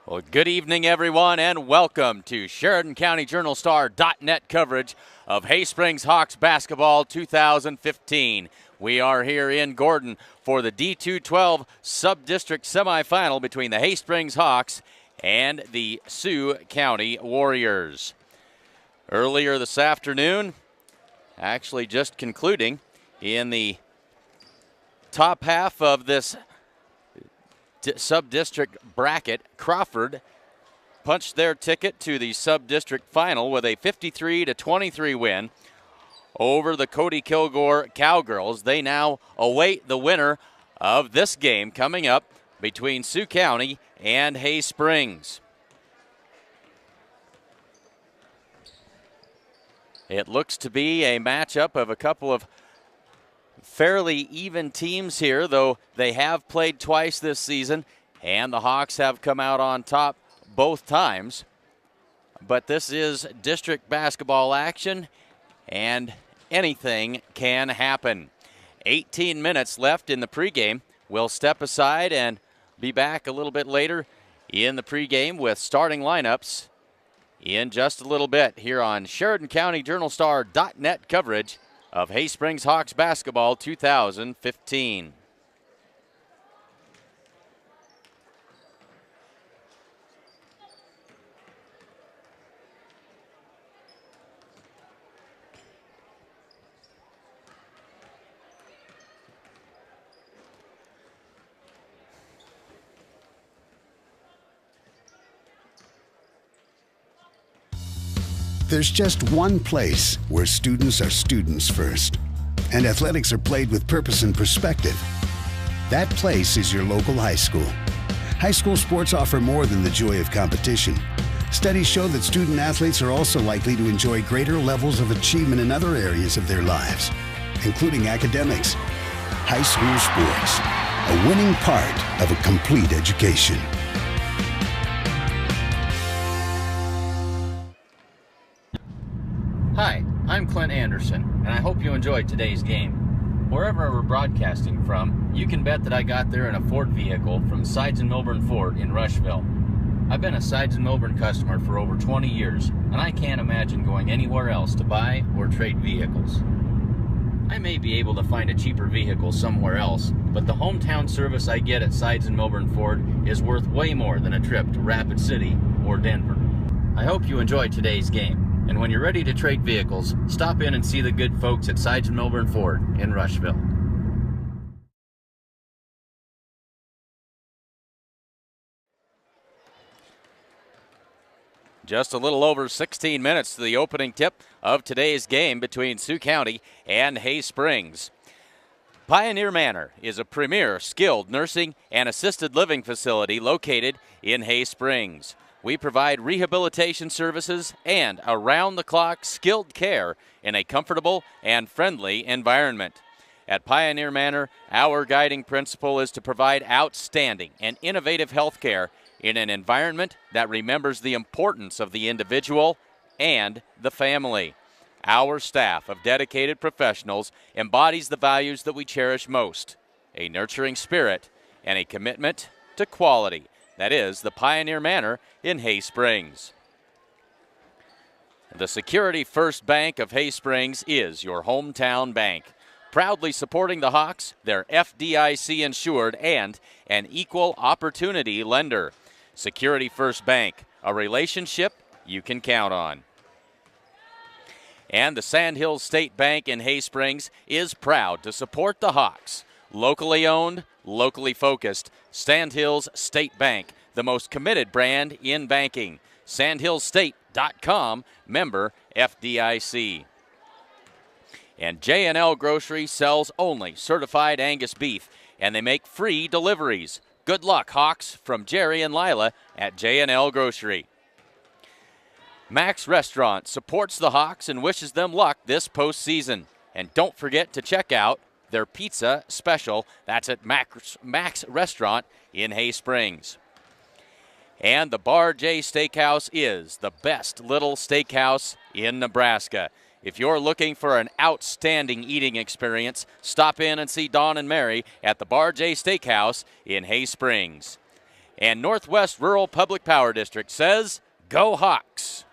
Well, good evening, everyone, and welcome to Sheridan County Journal-Star.net coverage of Hay Springs Hawks basketball 2015. We are here in Gordon for the D212 sub-district semifinal between the Hay Springs Hawks and the Sioux County Warriors. Earlier this afternoon, actually just concluding in the top half of this sub-district bracket, Crawford punched their ticket to the sub-district final with a 53-23 win over the Cody Kilgore Cowgirls. They now await the winner of this game coming up between Sioux County and Hay Springs. It looks to be a matchup of a couple of fairly even teams here, though they have played twice this season, and the Hawks have come out on top both times. But this is district basketball action, and anything can happen. 18 minutes left in the pregame. We'll step aside and be back a little bit later in the pregame with starting lineups in just a little bit here on Sheridan County Journal-Star.net coverage of Hay Springs Hawks basketball 2015. There's just one place where students are students first, and athletics are played with purpose and perspective. That place is your local high school. High school sports offer more than the joy of competition. Studies show that student athletes are also likely to enjoy greater levels of achievement in other areas of their lives, including academics. High school sports, a winning part of a complete education. Hi, I'm Clint Anderson, and I hope you enjoyed today's game. Wherever we're broadcasting from, you can bet that I got there in a Ford vehicle from Sides and Milburn Ford in Rushville. I've been a Sides and Milburn customer for over 20 years, and I can't imagine going anywhere else to buy or trade vehicles. I may be able to find a cheaper vehicle somewhere else, but the hometown service I get at Sides and Milburn Ford is worth way more than a trip to Rapid City or Denver. I hope you enjoyed today's game. And when you're ready to trade vehicles, stop in and see the good folks at Sides and Milburn Ford in Rushville. Just a little over 16 minutes to the opening tip of today's game between Sioux County and Hay Springs. Pioneer Manor is a premier skilled nursing and assisted living facility located in Hay Springs. We provide rehabilitation services and around-the-clock skilled care in a comfortable and friendly environment. At Pioneer Manor, our guiding principle is to provide outstanding and innovative health care in an environment that remembers the importance of the individual and the family. Our staff of dedicated professionals embodies the values that we cherish most: a nurturing spirit and a commitment to quality. That is the Pioneer Manor in Hay Springs. The Security First Bank of Hay Springs is your hometown bank, proudly supporting the Hawks, their FDIC insured and an equal opportunity lender. Security First Bank, a relationship you can count on. And the Sandhills State Bank in Hay Springs is proud to support the Hawks. Locally owned, locally focused, Sandhills State Bank, the most committed brand in banking. Sandhillsstate.com, member FDIC. And J&L Grocery sells only certified Angus beef, and they make free deliveries. Good luck, Hawks, from Jerry and Lila at J&L Grocery. Max Restaurant supports the Hawks and wishes them luck this postseason. And don't forget to check out their pizza special. That's at Max Restaurant in Hay Springs. And the Bar J Steakhouse is the best little steakhouse in Nebraska. If you're looking for an outstanding eating experience, stop in and see Dawn and Mary at the Bar J Steakhouse in Hay Springs. And Northwest Rural Public Power District says, go Hawks.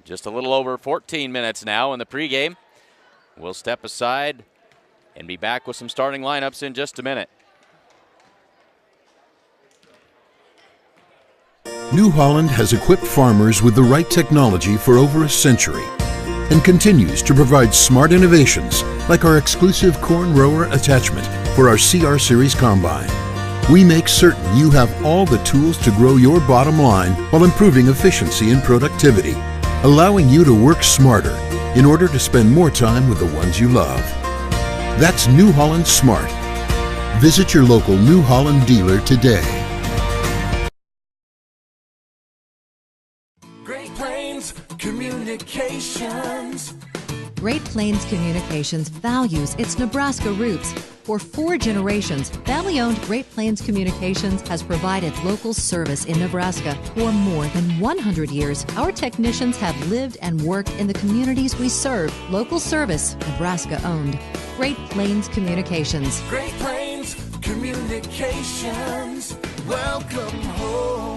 Just a little over 14 minutes now in the pregame. We'll step aside and be back with some starting lineups in just a minute. New Holland has equipped farmers with the right technology for over a century and continues to provide smart innovations like our exclusive corn rower attachment for our CR Series Combine. We make certain you have all the tools to grow your bottom line while improving efficiency and productivity, allowing you to work smarter in order to spend more time with the ones you love. That's New Holland Smart. Visit your local New Holland dealer today. Great Plains Communications. Great Plains Communications values its Nebraska roots. For 4 generations, family-owned Great Plains Communications has provided local service in Nebraska. For more than 100 years, our technicians have lived and worked in the communities we serve. Local service, Nebraska-owned. Great Plains Communications. Great Plains Communications. Welcome home.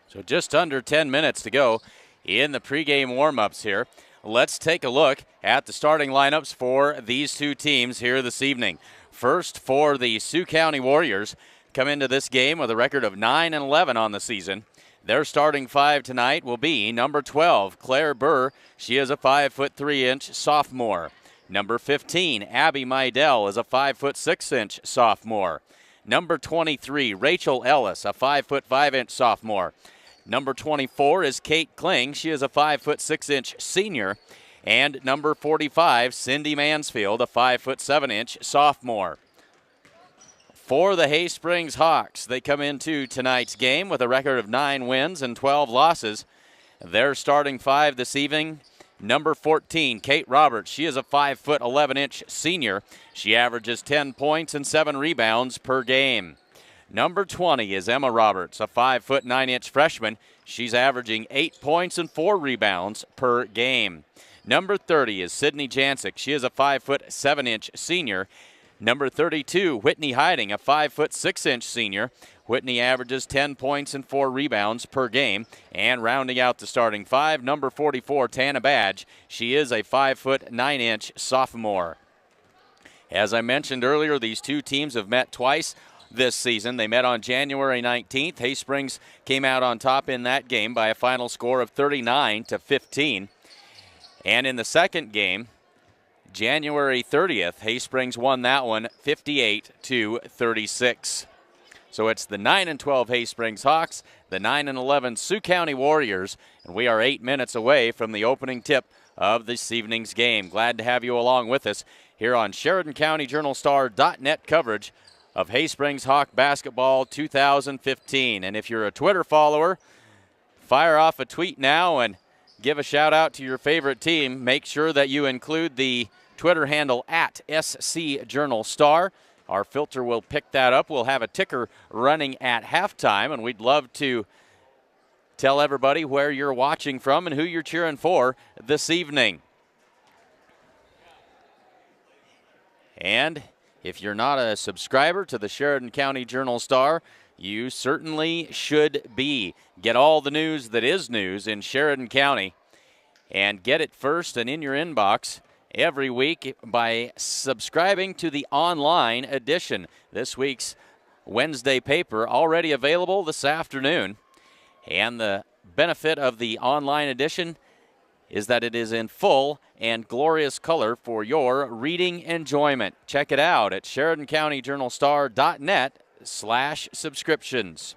So just under 10 minutes to go in the pregame warm-ups here. Let's take a look at the starting lineups for these two teams here this evening. First, for the Sioux County Warriors, come into this game with a record of 9-11 on the season. Their starting 5 tonight will be number 12, Claire Burr. She is a 5'3" sophomore. Number 15, Abby Meidel, is a 5'6" sophomore. Number 23, Rachel Ellis, a 5'5" sophomore. Number 24 is Kate Kling. She is a 5'6" senior. And number 45, Cindy Mansfield, a 5'7" sophomore. For the Hay Springs Hawks, they come into tonight's game with a record of 9 wins and 12 losses. Their starting 5 this evening, number 14, Kate Roberts. She is a 5'11" senior. She averages 10 points and 7 rebounds per game. Number 20 is Emma Roberts, a 5'9" freshman. She's averaging 8 points and 4 rebounds per game. Number 30 is Sydney Jancic. She is a 5'7" senior. Number 32, Whitney Hiding, a 5'6" senior. Whitney averages 10 points and 4 rebounds per game. And rounding out the starting 5, number 44, Tana Badge. She is a 5'9" sophomore. As I mentioned earlier, these two teams have met twice this season. They met on January 19th. Hay Springs came out on top in that game by a final score of 39-15. And in the second game, January 30th, Hay Springs won that one 58-36. So it's the 9-12 Hay Springs Hawks, the 9-11 Sioux County Warriors, and we are 8 minutes away from the opening tip of this evening's game. Glad to have you along with us here on SheridanCountyJournalStar.net coverage of Hay Springs Hawk Basketball 2015. And if you're a Twitter follower, fire off a tweet now and give a shout out to your favorite team. Make sure that you include the Twitter handle at SC Journal Star. Our filter will pick that up. We'll have a ticker running at halftime, and we'd love to tell everybody where you're watching from and who you're cheering for this evening. And if you're not a subscriber to the Sheridan County Journal Star, you certainly should be. Get all the news that is news in Sheridan County and get it first and in your inbox every week by subscribing to the online edition. This week's Wednesday paper already available this afternoon. And the benefit of the online edition is that it is in full and glorious color for your reading enjoyment. Check it out at SheridanCountyJournalStar.net/subscriptions.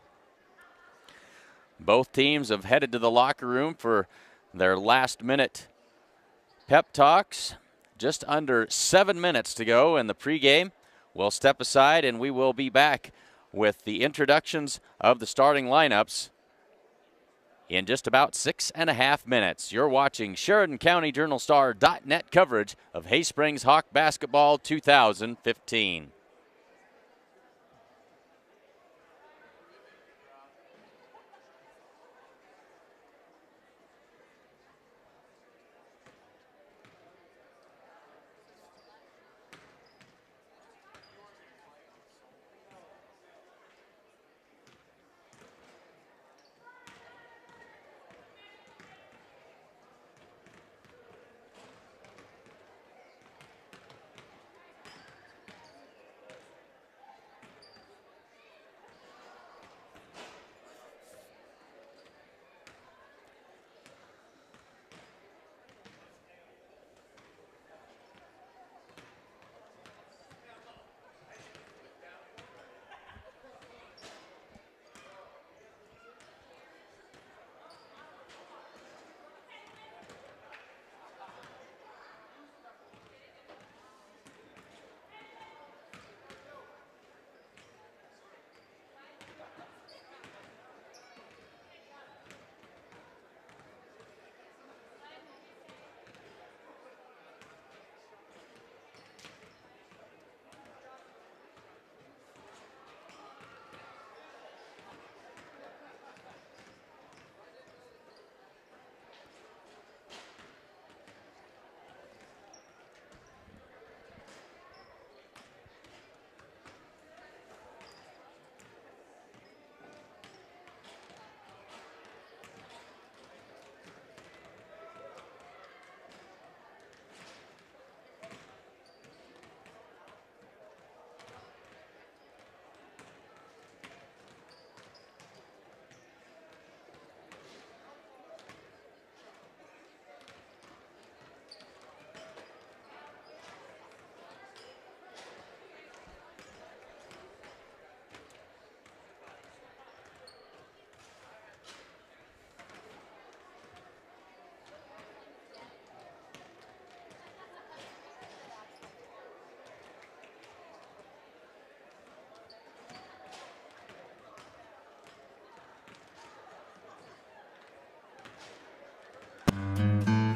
Both teams have headed to the locker room for their last-minute pep talks. Just under 7 minutes to go in the pregame. We'll step aside and we will be back with the introductions of the starting lineups in just about 6.5 minutes. You're watching SheridanCountyJournalStar.net coverage of Hay Springs Hawk Basketball 2015.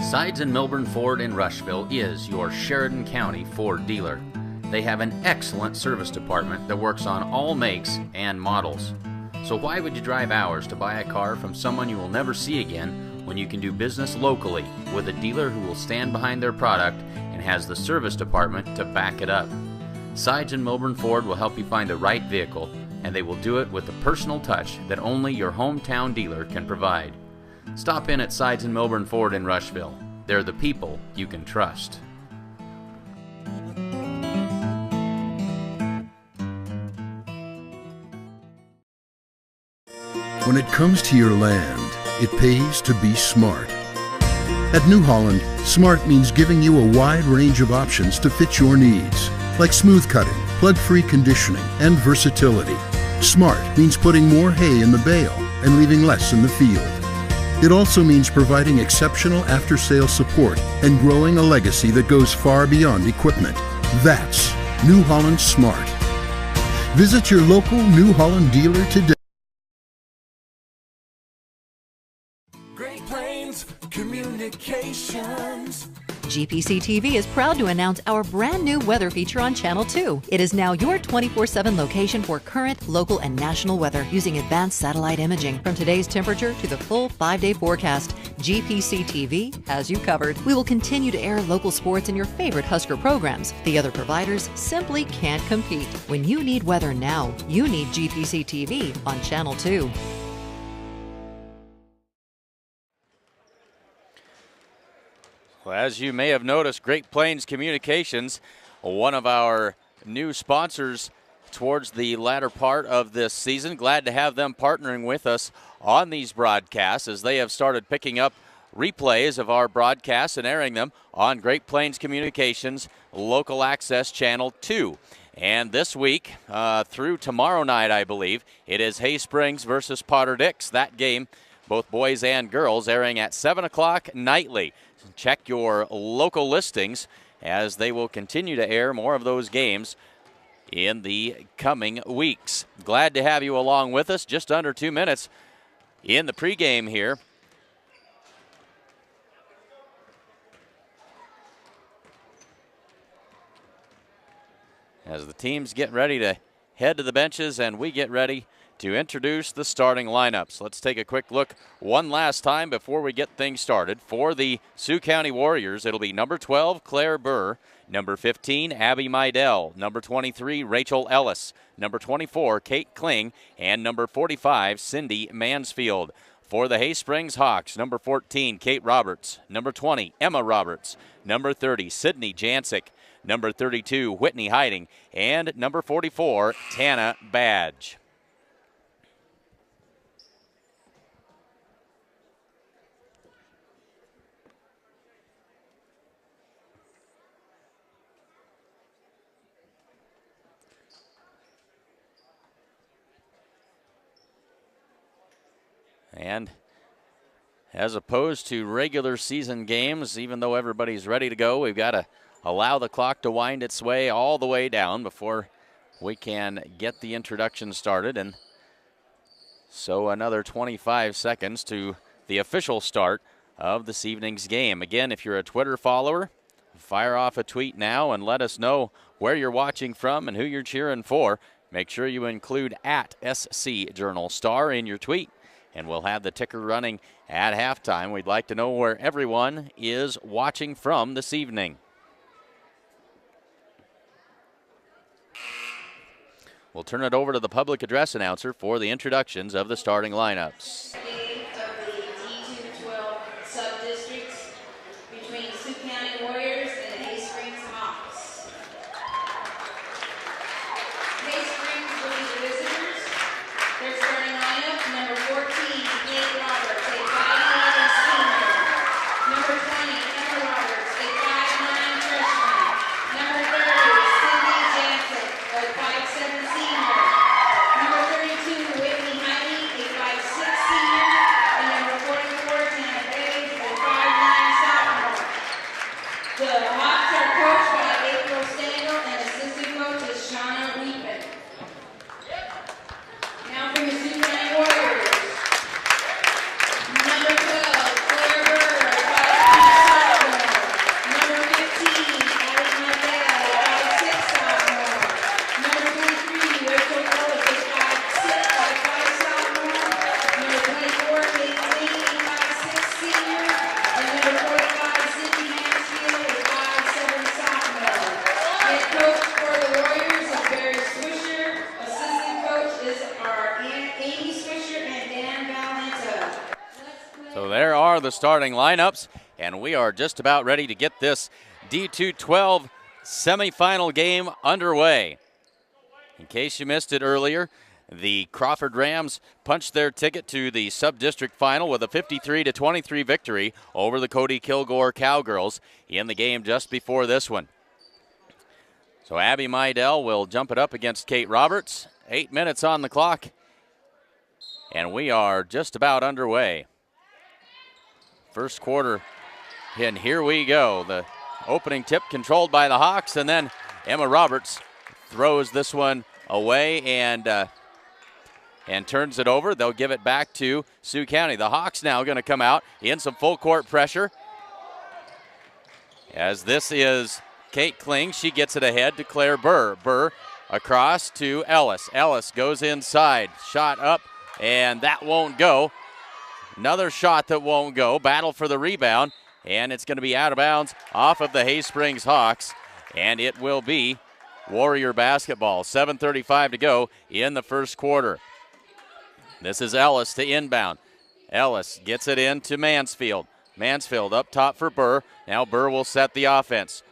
Sides and Milburn Ford in Rushville is your Sheridan County Ford dealer. They have an excellent service department that works on all makes and models. So why would you drive hours to buy a car from someone you will never see again when you can do business locally with a dealer who will stand behind their product and has the service department to back it up? Sides and Milburn Ford will help you find the right vehicle, and they will do it with the personal touch that only your hometown dealer can provide. Stop in at Sides and Milburn Ford in Rushville. They're the people you can trust. When it comes to your land, it pays to be smart. At New Holland, smart means giving you a wide range of options to fit your needs, like smooth cutting, plug-free conditioning, and versatility. Smart means putting more hay in the bale and leaving less in the field. It also means providing exceptional after-sales support and growing a legacy that goes far beyond equipment. That's New Holland Smart. Visit your local New Holland dealer today. Great Plains Communications. GPC TV is proud to announce our brand new weather feature on Channel 2. It is now your 24/7 location for current, local, and national weather using advanced satellite imaging. From today's temperature to the full 5-day forecast, GPC TV has you covered. We will continue to air local sports and your favorite Husker programs. The other providers simply can't compete. When you need weather now, you need GPC TV on Channel 2. Well, as you may have noticed, Great Plains Communications, one of our new sponsors towards the latter part of this season. Glad to have them partnering with us on these broadcasts as they have started picking up replays of our broadcasts and airing them on Great Plains Communications Local Access Channel 2. And this week, through tomorrow night, I believe, it is Hay Springs versus Potter Dix. That game, both boys and girls, airing at 7 o'clock nightly. Check your local listings as they will continue to air more of those games in the coming weeks. Glad to have you along with us. Just under 2 minutes in the pregame here. As the teams get ready to head to the benches and we get ready to introduce the starting lineups. Let's take a quick look one last time before we get things started. For the Sioux County Warriors, it'll be number 12, Claire Burr, number 15, Abby Meidel, number 23, Rachel Ellis, number 24, Kate Kling, and number 45, Cindy Mansfield. For the Hay Springs Hawks, number 14, Kate Roberts, number 20, Emma Roberts, number 30, Sydney Jancic, number 32, Whitney Hiding, and number 44, Tana Badge. And as opposed to regular season games, even though everybody's ready to go, we've got to allow the clock to wind its way all the way down before we can get the introduction started. And so another 25 seconds to the official start of this evening's game. Again, if you're a Twitter follower, fire off a tweet now and let us know where you're watching from and who you're cheering for. Make sure you include at SC Journal Star in your tweet, and we'll have the ticker running at halftime. We'd like to know where everyone is watching from this evening. We'll turn it over to the public address announcer for the introductions of the starting lineups. Number 32, Whitney Heidi, a 5'6" senior. the starting lineups, and we are just about ready to get this D212 semifinal game underway. In case you missed it earlier, the Crawford Rams punched their ticket to the sub-district final with a 53-23 victory over the Cody Kilgore Cowgirls in the game just before this one. So Abby Mydell will jump it up against Kate Roberts. 8 minutes on the clock, and we are just about underway. First quarter, and here we go. The opening tip controlled by the Hawks, and then Emma Roberts throws this one away and turns it over. They'll give it back to Sioux County. The Hawks now going to come out in some full court pressure, as this is Kate Kling. She gets it ahead to Claire Burr. Burr across to Ellis. Ellis goes inside. Shot up, and that won't go. Another shot that won't go. Battle for the rebound, and it's going to be out of bounds off of the Hay Springs Hawks, and it will be Warrior basketball. 7:35 to go in the first quarter. This is Ellis to inbound. Ellis gets it in to Mansfield. Mansfield up top for Burr. Now Burr will set the offense.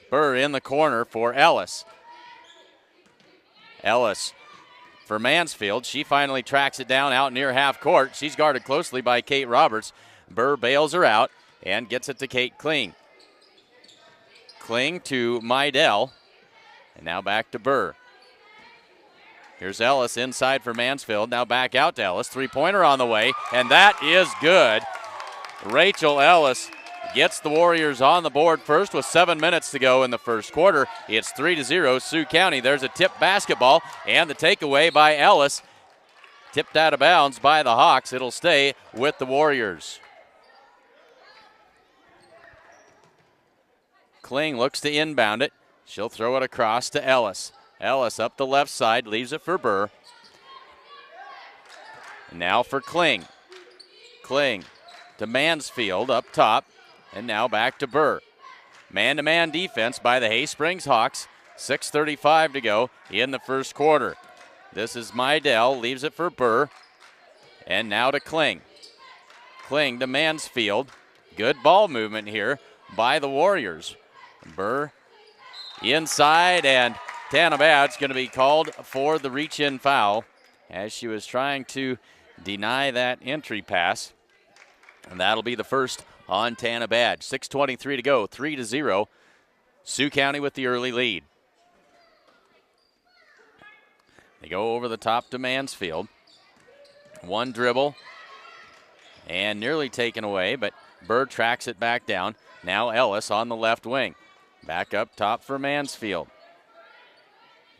Burr in the corner for Ellis. Ellis for Mansfield. She finally tracks it down out near half court. She's guarded closely by Kate Roberts. Burr bails her out and gets it to Kate Kling. Kling to Mydell. And now back to Burr. Here's Ellis inside for Mansfield. Now back out to Ellis. Three-pointer on the way, and that is good. Rachel Ellis gets the Warriors on the board first with 7 minutes to go in the first quarter. It's 3-0 Sioux County. There's a tip basketball, and the takeaway by Ellis. Tipped out of bounds by the Hawks. It'll stay with the Warriors. Kling looks to inbound it. She'll throw it across to Ellis. Ellis up the left side, leaves it for Burr. Now for Kling. Kling to Mansfield up top, and now back to Burr. Man-to-man defense by the Hay Springs Hawks. 6:35 to go in the first quarter. This is Mydell, leaves it for Burr, and now to Kling. Kling to Mansfield. Good ball movement here by the Warriors. Burr inside, and Tana Bad's going to be called for the reach-in foul as she was trying to deny that entry pass. And that'll be the first on Tana Bad. 6:23 to go, 3-0. Sioux County with the early lead. They go over the top to Mansfield. One dribble and nearly taken away, but Burr tracks it back down. Now Ellis on the left wing. Back up top for Mansfield.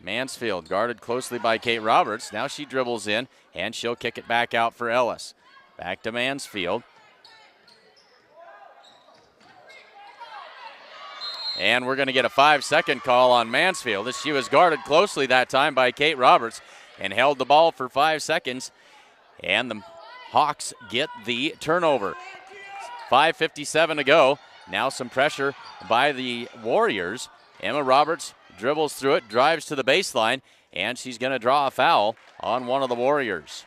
Mansfield guarded closely by Kate Roberts. Now she dribbles in, and she'll kick it back out for Ellis. Back to Mansfield. And we're going to get a 5-second call on Mansfield, as she was guarded closely that time by Kate Roberts and held the ball for 5 seconds. And the Hawks get the turnover. 5:57 to go. Now some pressure by the Warriors. Emma Roberts dribbles through it, drives to the baseline, and she's going to draw a foul on one of the Warriors.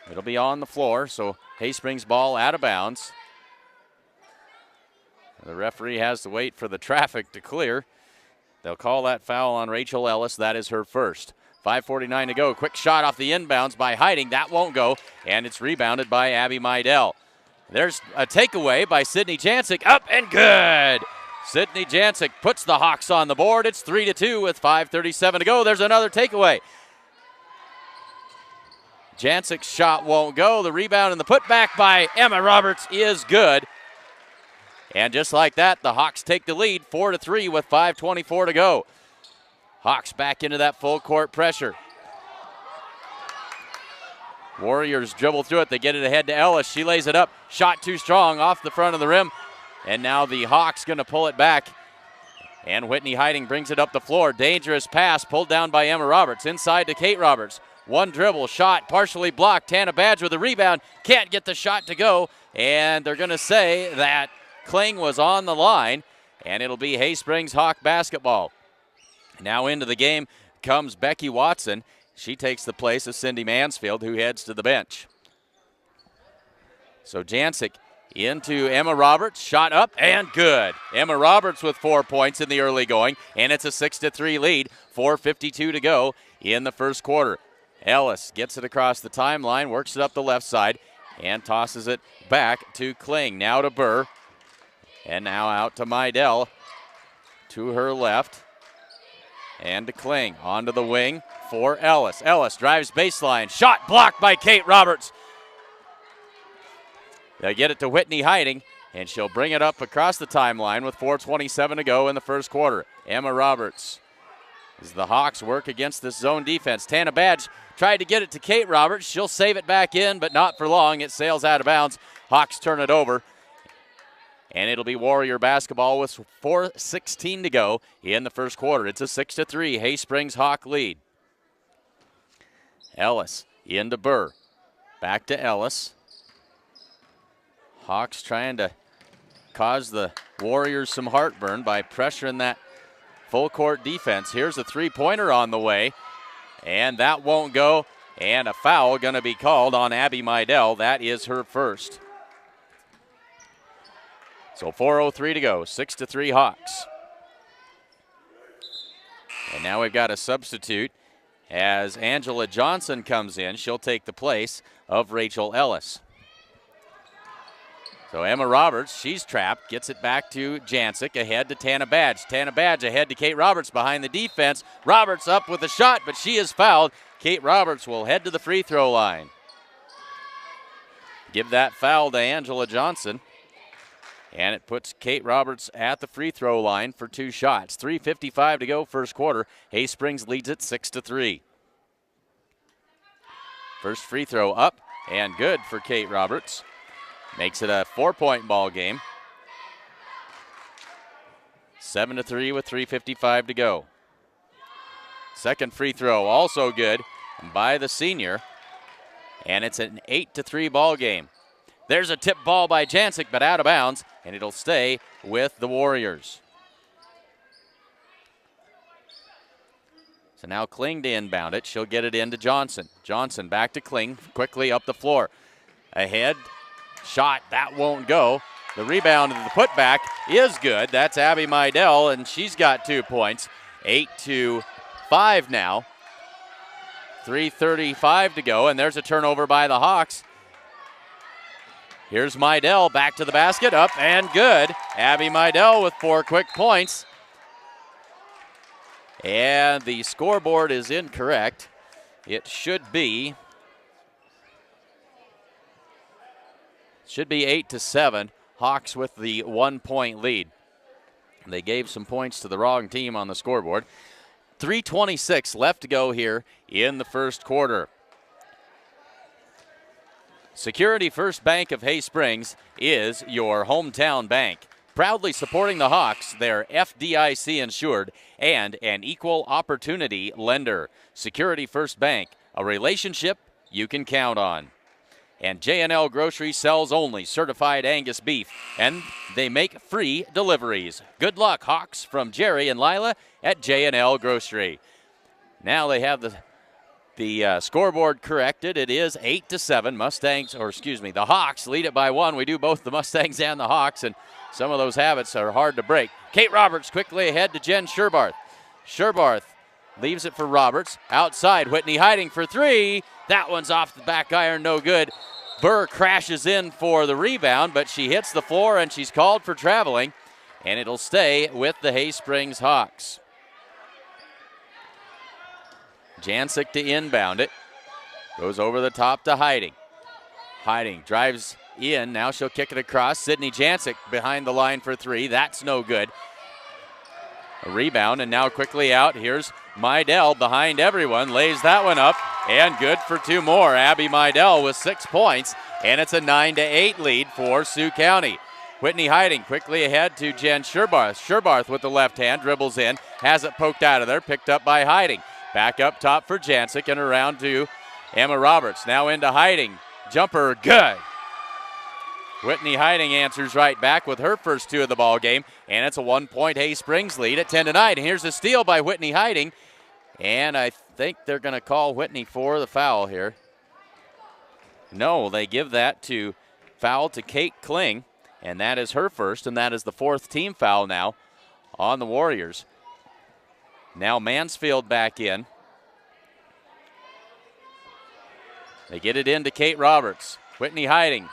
It'll be on the floor, so Hay Springs ball out of bounds. The referee has to wait for the traffic to clear. They'll call that foul on Rachel Ellis. That is her first. 5:49 to go. Quick shot off the inbounds by Hiding. That won't go, and it's rebounded by Abby Mydell. There's a takeaway by Sydney Jancic. Up and good. Sydney Jancic puts the Hawks on the board. It's 3-2 with 5:37 to go. There's another takeaway. Jancic's shot won't go. The rebound and the putback by Emma Roberts is good. And just like that, the Hawks take the lead 4-3 with 5:24 to go. Hawks back into that full court pressure. Warriors dribble through it. They get it ahead to Ellis. She lays it up. Shot too strong off the front of the rim. And now the Hawks going to pull it back. And Whitney Hiding brings it up the floor. Dangerous pass pulled down by Emma Roberts. Inside to Kate Roberts. One dribble, shot partially blocked. Tana Badge with a rebound. Can't get the shot to go. And they're going to say that Kling was on the line. And it'll be Hay Springs Hawk basketball. Now into the game comes Becky Watson. She takes the place of Cindy Mansfield, who heads to the bench. So Jancic into Emma Roberts. Shot up and good. Emma Roberts with 4 points in the early going, and it's a 6-3 lead. 4:52 to go in the first quarter. Ellis gets it across the timeline, works it up the left side, and tosses it back to Kling. Now to Burr, and now out to Mydell. To her left, and to Kling. Onto the wing for Ellis. Ellis drives baseline. Shot blocked by Kate Roberts. They get it to Whitney Hiding, and she'll bring it up across the timeline with 4:27 to go in the first quarter. Emma Roberts, as the Hawks work against this zone defense. Tana Badge tried to get it to Kate Roberts. She'll save it back in, but not for long. It sails out of bounds. Hawks turn it over, and it'll be Warrior basketball with 4:16 to go in the first quarter. It's a 6-3 Hay Springs Hawk lead. Ellis into Burr. Back to Ellis. Hawks trying to cause the Warriors some heartburn by pressuring that full court defense. Here's a three-pointer on the way, and that won't go, and a foul going to be called on Abby Mydell. That is her first. So 4:03 to go, 6-3 Hawks. And now we've got a substitute as Angela Johnson comes in. She'll take the place of Rachel Ellis. So Emma Roberts, she's trapped, gets it back to Jancic, ahead to Tana Badge. Tana Badge ahead to Kate Roberts behind the defense. Roberts up with a shot, but she is fouled. Kate Roberts will head to the free throw line. Give that foul to Angela Johnson. And it puts Kate Roberts at the free throw line for 2 shots. 3:55 to go first quarter. Hay Springs leads it 6-3. First free throw up and good for Kate Roberts. Makes it a 4-point ball game. 7-3 with 3:55 to go. Second free throw also good by the senior. And it's an 8-3 ball game. There's a tip ball by Jancic, but out of bounds, and it'll stay with the Warriors. So now Kling to inbound it. She'll get it into Johnson. Johnson back to Kling, quickly up the floor. Ahead, shot, that won't go. The rebound and the putback is good. That's Abby Mydell, and she's got 2 points. 8-5 now. 3:35 to go, and there's a turnover by the Hawks. Here's Mydell back to the basket, up and good. Abby Mydell with 4 quick points. And the scoreboard is incorrect. It should be 8-7. Hawks with the 1-point lead. They gave some points to the wrong team on the scoreboard. 3:26 left to go here in the first quarter. Security First Bank of Hay Springs is your hometown bank. Proudly supporting the Hawks, they're FDIC insured and an equal opportunity lender. Security First Bank, a relationship you can count on. And J&L Grocery sells only certified Angus beef, and they make free deliveries. Good luck, Hawks, from Jerry and Lila at J&L Grocery. Now they have the scoreboard corrected. It is 8-7. The Hawks lead it by 1. We do both the Mustangs and the Hawks, and some of those habits are hard to break. Kate Roberts quickly ahead to Jen Sherbarth. Sherbarth leaves it for Roberts. Outside, Whitney Hiding for 3. That one's off the back iron, no good. Burr crashes in for the rebound, but she hits the floor and she's called for traveling, and it'll stay with the Hay Springs Hawks. Jancic to inbound it. Goes over the top to Hiding. Hiding drives in. Now she'll kick it across. Sydney Jancic behind the line for 3. That's no good. A rebound, and now quickly out. Here's Mydell behind everyone. Lays that one up, and good for 2 more. Abby Mydell with 6 points, and it's a 9-8 lead for Sioux County. Whitney Hiding quickly ahead to Jen Sherbarth. Sherbarth with the left hand, dribbles in, has it poked out of there, picked up by Hiding. Back up top for Jancic and around to Emma Roberts. Now into Hiding. Jumper, good. Whitney Hiding answers right back with her first 2 of the ball game, and it's a 1-point Hay Springs lead at 10-9. And here's a steal by Whitney Hiding, and I think they're going to call Whitney for the foul here. No, they give that to foul to Kate Kling, and that is her first, and that is the 4th team foul now on the Warriors. Now Mansfield back in. They get it into Kate Roberts. Whitney Hiding.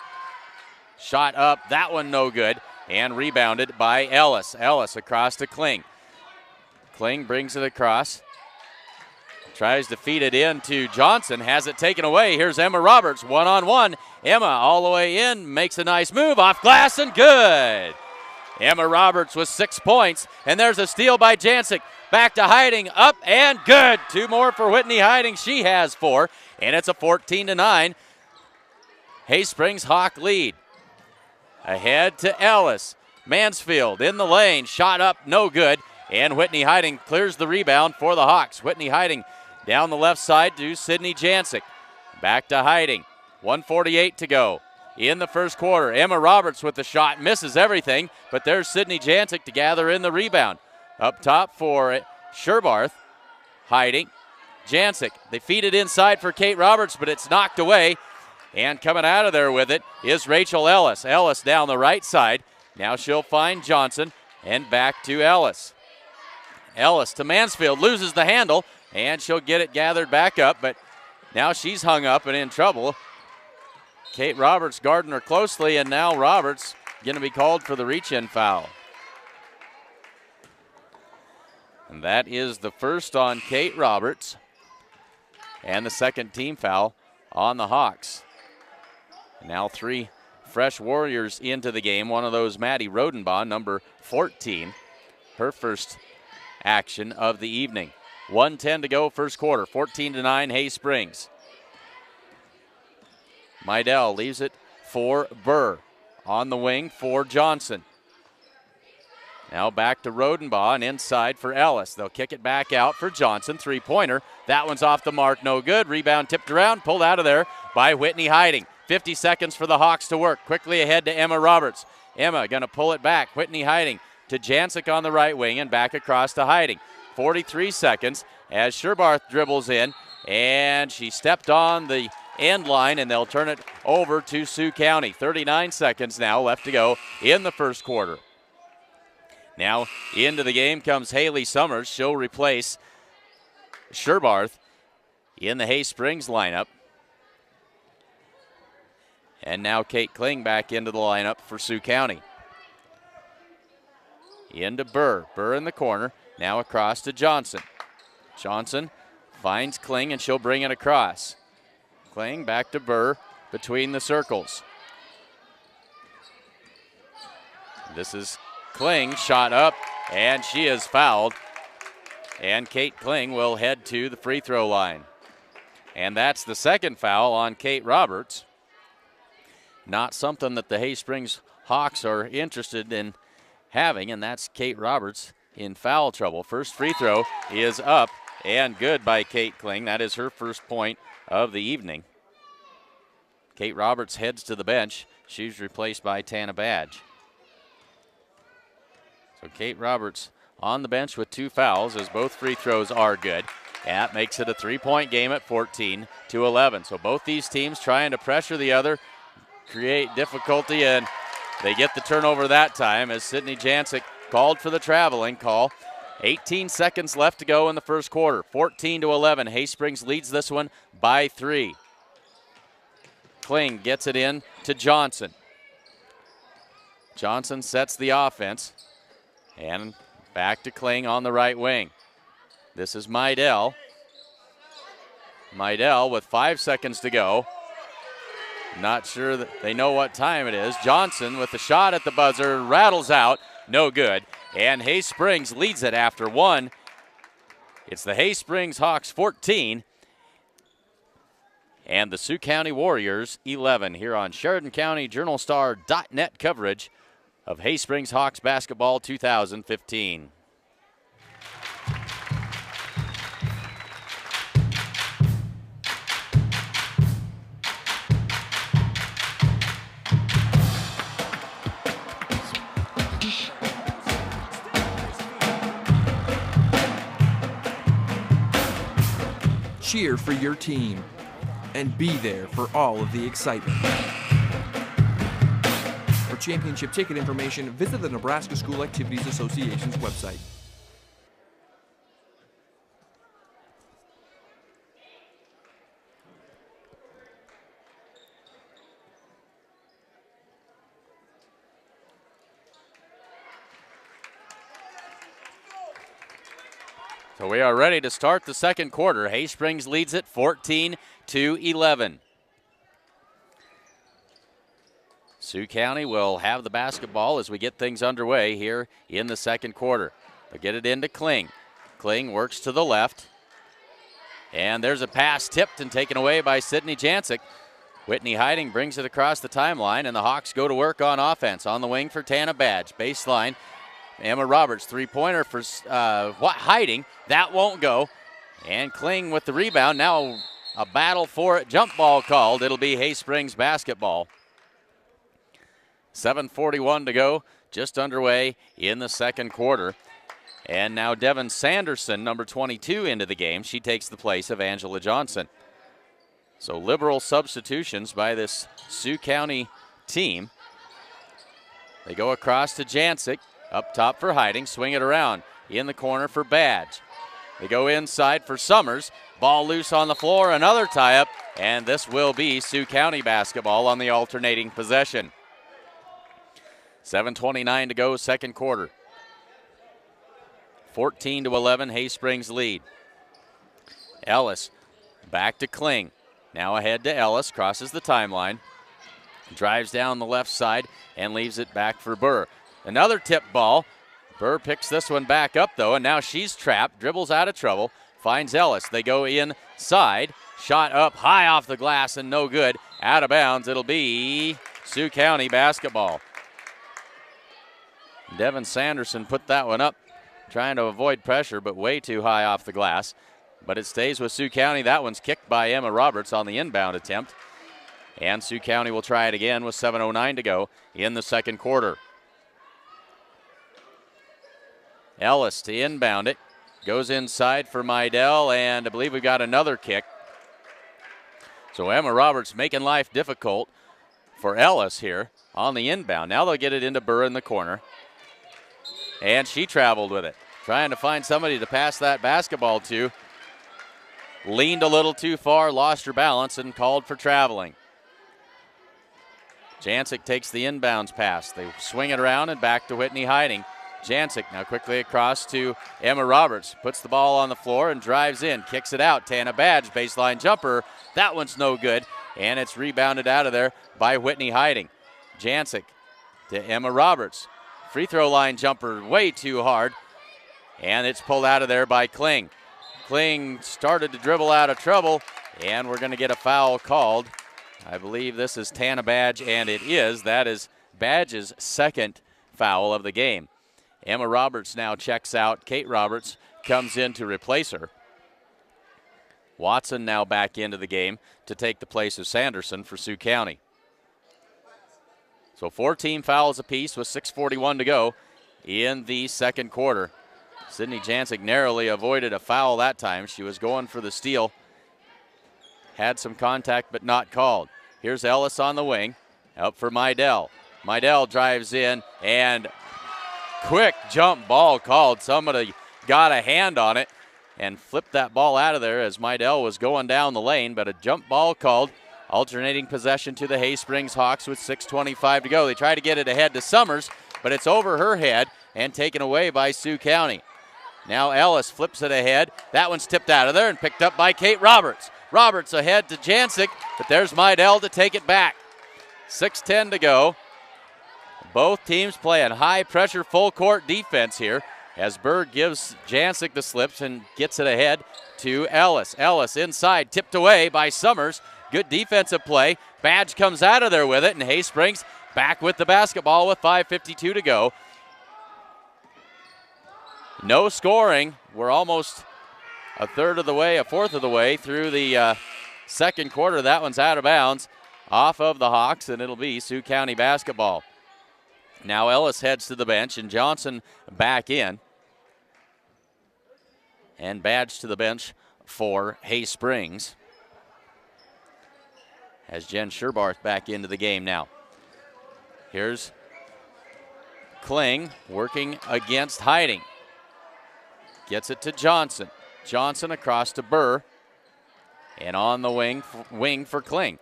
Shot up, that one no good, and rebounded by Ellis. Ellis across to Kling. Kling brings it across. Tries to feed it in to Johnson, has it taken away. Here's Emma Roberts, one-on-one. Emma all the way in, makes a nice move, off glass and good. Emma Roberts with 6 points, and there's a steal by Jancic. Back to Hiding, up and good. 2 more for Whitney Hiding, she has 4, and it's a 14-9 Hay Springs Hawk lead. Ahead to Ellis. Mansfield in the lane, shot up, no good, and Whitney Hiding clears the rebound for the Hawks. Whitney Hiding down the left side to Sydney Jancic. Back to Hiding. 1:48 to go in the first quarter. Emma Roberts with the shot, misses everything, but there's Sydney Jancic to gather in the rebound. Up top for Sherbarth. Hiding. Jancic. They feed it inside for Kate Roberts, but it's knocked away. And coming out of there with it is Rachel Ellis. Ellis down the right side. Now she'll find Johnson and back to Ellis. Ellis to Mansfield, loses the handle, and she'll get it gathered back up, but now she's hung up and in trouble. Kate Roberts guarding her closely, and now Roberts going to be called for the reach-in foul. And that is the first on Kate Roberts and the 2nd team foul on the Hawks. Now 3 fresh Warriors into the game. One of those, Maddie Rodenbaugh, number 14, her first action of the evening. 1:10 to go, first quarter. 14-9, Hay Springs. Meidel leaves it for Burr. On the wing for Johnson. Now back to Rodenbaugh and inside for Ellis. They'll kick it back out for Johnson. 3-pointer. That one's off the mark, no good. Rebound tipped around, pulled out of there by Whitney Hiding. 50 seconds for the Hawks to work. Quickly ahead to Emma Roberts. Emma going to pull it back. Whitney Hiding to Jancic on the right wing and back across to Hiding. 43 seconds as Sherbarth dribbles in, and she stepped on the end line, and they'll turn it over to Sioux County. 39 seconds now left to go in the first quarter. Now into the game comes Haley Summers. She'll replace Sherbarth in the Hay Springs lineup. And now Kate Kling back into the lineup for Sioux County. Into Burr. Burr in the corner. Now across to Johnson. Johnson finds Kling, and she'll bring it across. Kling back to Burr between the circles. This is Kling, shot up, and she is fouled. And Kate Kling will head to the free throw line. And that's the 2nd foul on Kate Roberts. Not something that the Hay Springs Hawks are interested in having, and that's Kate Roberts in foul trouble. First free throw is up and good by Kate Kling. That is her first point of the evening. Kate Roberts heads to the bench. She's replaced by Tana Badge. So Kate Roberts on the bench with 2 fouls as both free throws are good. That makes it a 3-point game at 14-11. So both these teams trying to pressure the other, create difficulty, and they get the turnover that time as Sydney Jancic called for the traveling call. 18 seconds left to go in the first quarter. 14-11. Hay Springs leads this one by 3. Kling gets it in to Johnson. Johnson sets the offense. And back to Kling on the right wing. This is Meidel. Meidel with 5 seconds to go. Not sure that they know what time it is. Johnson with the shot at the buzzer, rattles out, no good. And Hay Springs leads it after 1. It's the Hay Springs Hawks 14 and the Sioux County Warriors 11 here on SheridanCountyJournalStar.net coverage of Hay Springs Hawks basketball 2015. Cheer for your team and be there for all of the excitement. championship ticket information, visit the Nebraska School Activities Association's website. So we are ready to start the second quarter. Hay Springs leads it 14-11. Sioux County will have the basketball as we get things underway here in the second quarter. They get it into Kling. Kling works to the left. And there's a pass tipped and taken away by Sydney Jancic. Whitney Hiding brings it across the timeline, and the Hawks go to work on offense. On the wing for Tana Badge. Baseline. Emma Roberts, three-pointer for Hiding. That won't go. And Kling with the rebound. Now a battle for it. Jump ball called. It'll be Hay Springs basketball. 7:41 to go, just underway in the second quarter. And now Devin Sanderson, number 22, into the game. She takes the place of Angela Johnson. So liberal substitutions by this Sioux County team. They go across to Jancic. Up top for Hiding, swing it around. In the corner for Badge. They go inside for Summers. Ball loose on the floor, another tie-up, and this will be Sioux County basketball on the alternating possession. 7:29 to go, second quarter. 14-11, Hay Springs lead. Ellis back to Kling. Now ahead to Ellis, crosses the timeline. Drives down the left side and leaves it back for Burr. Another tip ball. Burr picks this one back up, though, and now she's trapped, dribbles out of trouble, finds Ellis. They go inside. Shot up high off the glass and no good. Out of bounds. It'll be Sioux County basketball. Devin Sanderson put that one up, trying to avoid pressure, but way too high off the glass. But it stays with Sioux County. That one's kicked by Emma Roberts on the inbound attempt. And Sioux County will try it again with 7:09 to go in the second quarter. Ellis to inbound it. Goes inside for Mydell, and I believe we've got another kick. So Emma Roberts making life difficult for Ellis here on the inbound. Now they'll get it into Burr in the corner. And she traveled with it, trying to find somebody to pass that basketball to. Leaned a little too far, lost her balance, and called for traveling. Jancic takes the inbounds pass. They swing it around and back to Whitney Hiding. Jancic now quickly across to Emma Roberts. Puts the ball on the floor and drives in. Kicks it out. Tana Badge, baseline jumper. That one's no good. And it's rebounded out of there by Whitney Hiding. Jancic to Emma Roberts. Free throw line jumper way too hard. And it's pulled out of there by Kling. Kling started to dribble out of trouble. And we're going to get a foul called. I believe this is Tana Badge, and it is. That is Badge's second foul of the game. Emma Roberts now checks out. Kate Roberts comes in to replace her. Watson now back into the game to take the place of Sanderson for Sioux County. So 14 fouls apiece with 6:41 to go in the second quarter. Sydney Jancic narrowly avoided a foul that time. She was going for the steal. Had some contact but not called. Here's Ellis on the wing. Out for Mydell. Mydell drives in and quick jump ball called. Somebody got a hand on it and flipped that ball out of there as Mydell was going down the lane, but a jump ball called. Alternating possession to the Hay Springs Hawks with 6:25 to go. They try to get it ahead to Summers, but it's over her head and taken away by Sioux County. Now Ellis flips it ahead. That one's tipped out of there and picked up by Kate Roberts. Roberts ahead to Jancic, but there's Mydell to take it back. 6:10 to go. Both teams playing high pressure full court defense here as Berg gives Jancic the slips and gets it ahead to Ellis. Ellis inside, tipped away by Summers. Good defensive play. Badge comes out of there with it, and Hay Springs back with the basketball with 5:52 to go. No scoring. We're almost a fourth of the way through the second quarter. That one's out of bounds off of the Hawks, and it'll be Sioux County basketball. Now Ellis heads to the bench, and Johnson back in. And Badge to the bench for Hay Springs. As Jen Sherbarth back into the game now. Here's Kling working against Hiding. Gets it to Johnson. Johnson across to Burr. And on the wing for Kling.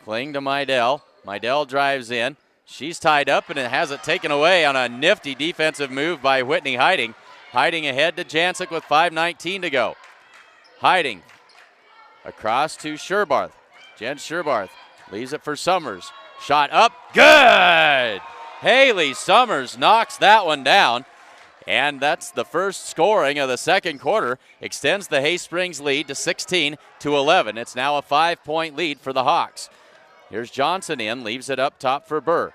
Kling to Mydell. Mydell drives in. She's tied up and it has it taken away on a nifty defensive move by Whitney Hiding. Hiding ahead to Jancic with 5:19 to go. Hiding across to Sherbarth. Jen Sherbarth leaves it for Summers. Shot up, good! Haley Summers knocks that one down. And that's the first scoring of the second quarter. Extends the Hay Springs lead to 16-11. It's now a 5-point lead for the Hawks. Here's Johnson in, leaves it up top for Burr.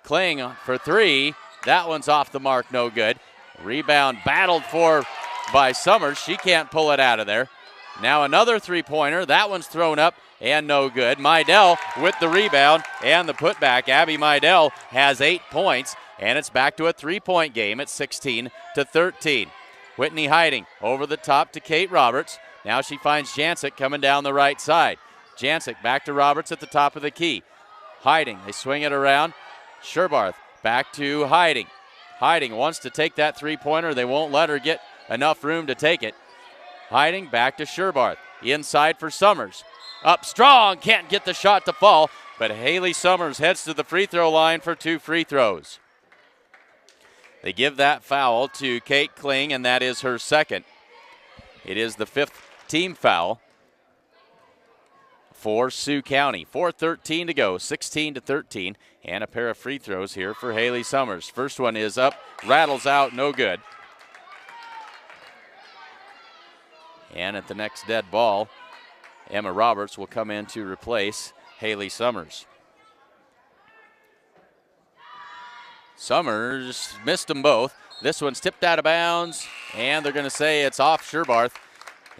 Kling for three. That one's off the mark, no good. Rebound battled for by Summers. She can't pull it out of there. Now another three-pointer. That one's thrown up and no good. Mydell with the rebound and the putback. Abby Mydell has 8 points, and it's back to a three-point game at 16-13. Whitney Hiding over the top to Kate Roberts. Now she finds Jancic coming down the right side. Jancic back to Roberts at the top of the key. Hiding, they swing it around. Sherbarth back to Hiding. Hiding wants to take that three-pointer. They won't let her get enough room to take it. Hiding back to Sherbarth. Inside for Summers. Up strong, can't get the shot to fall, but Haley Summers heads to the free throw line for 2 free throws. They give that foul to Kate Kling, and that is her second. It is the 5th team foul for Sioux County. 4:13 to go, 16-13, and a pair of free throws here for Haley Summers. First one is up, rattles out, no good. And at the next dead ball, Emma Roberts will come in to replace Haley Summers. Summers missed them both. This one's tipped out of bounds, and they're going to say it's off Sherbarth.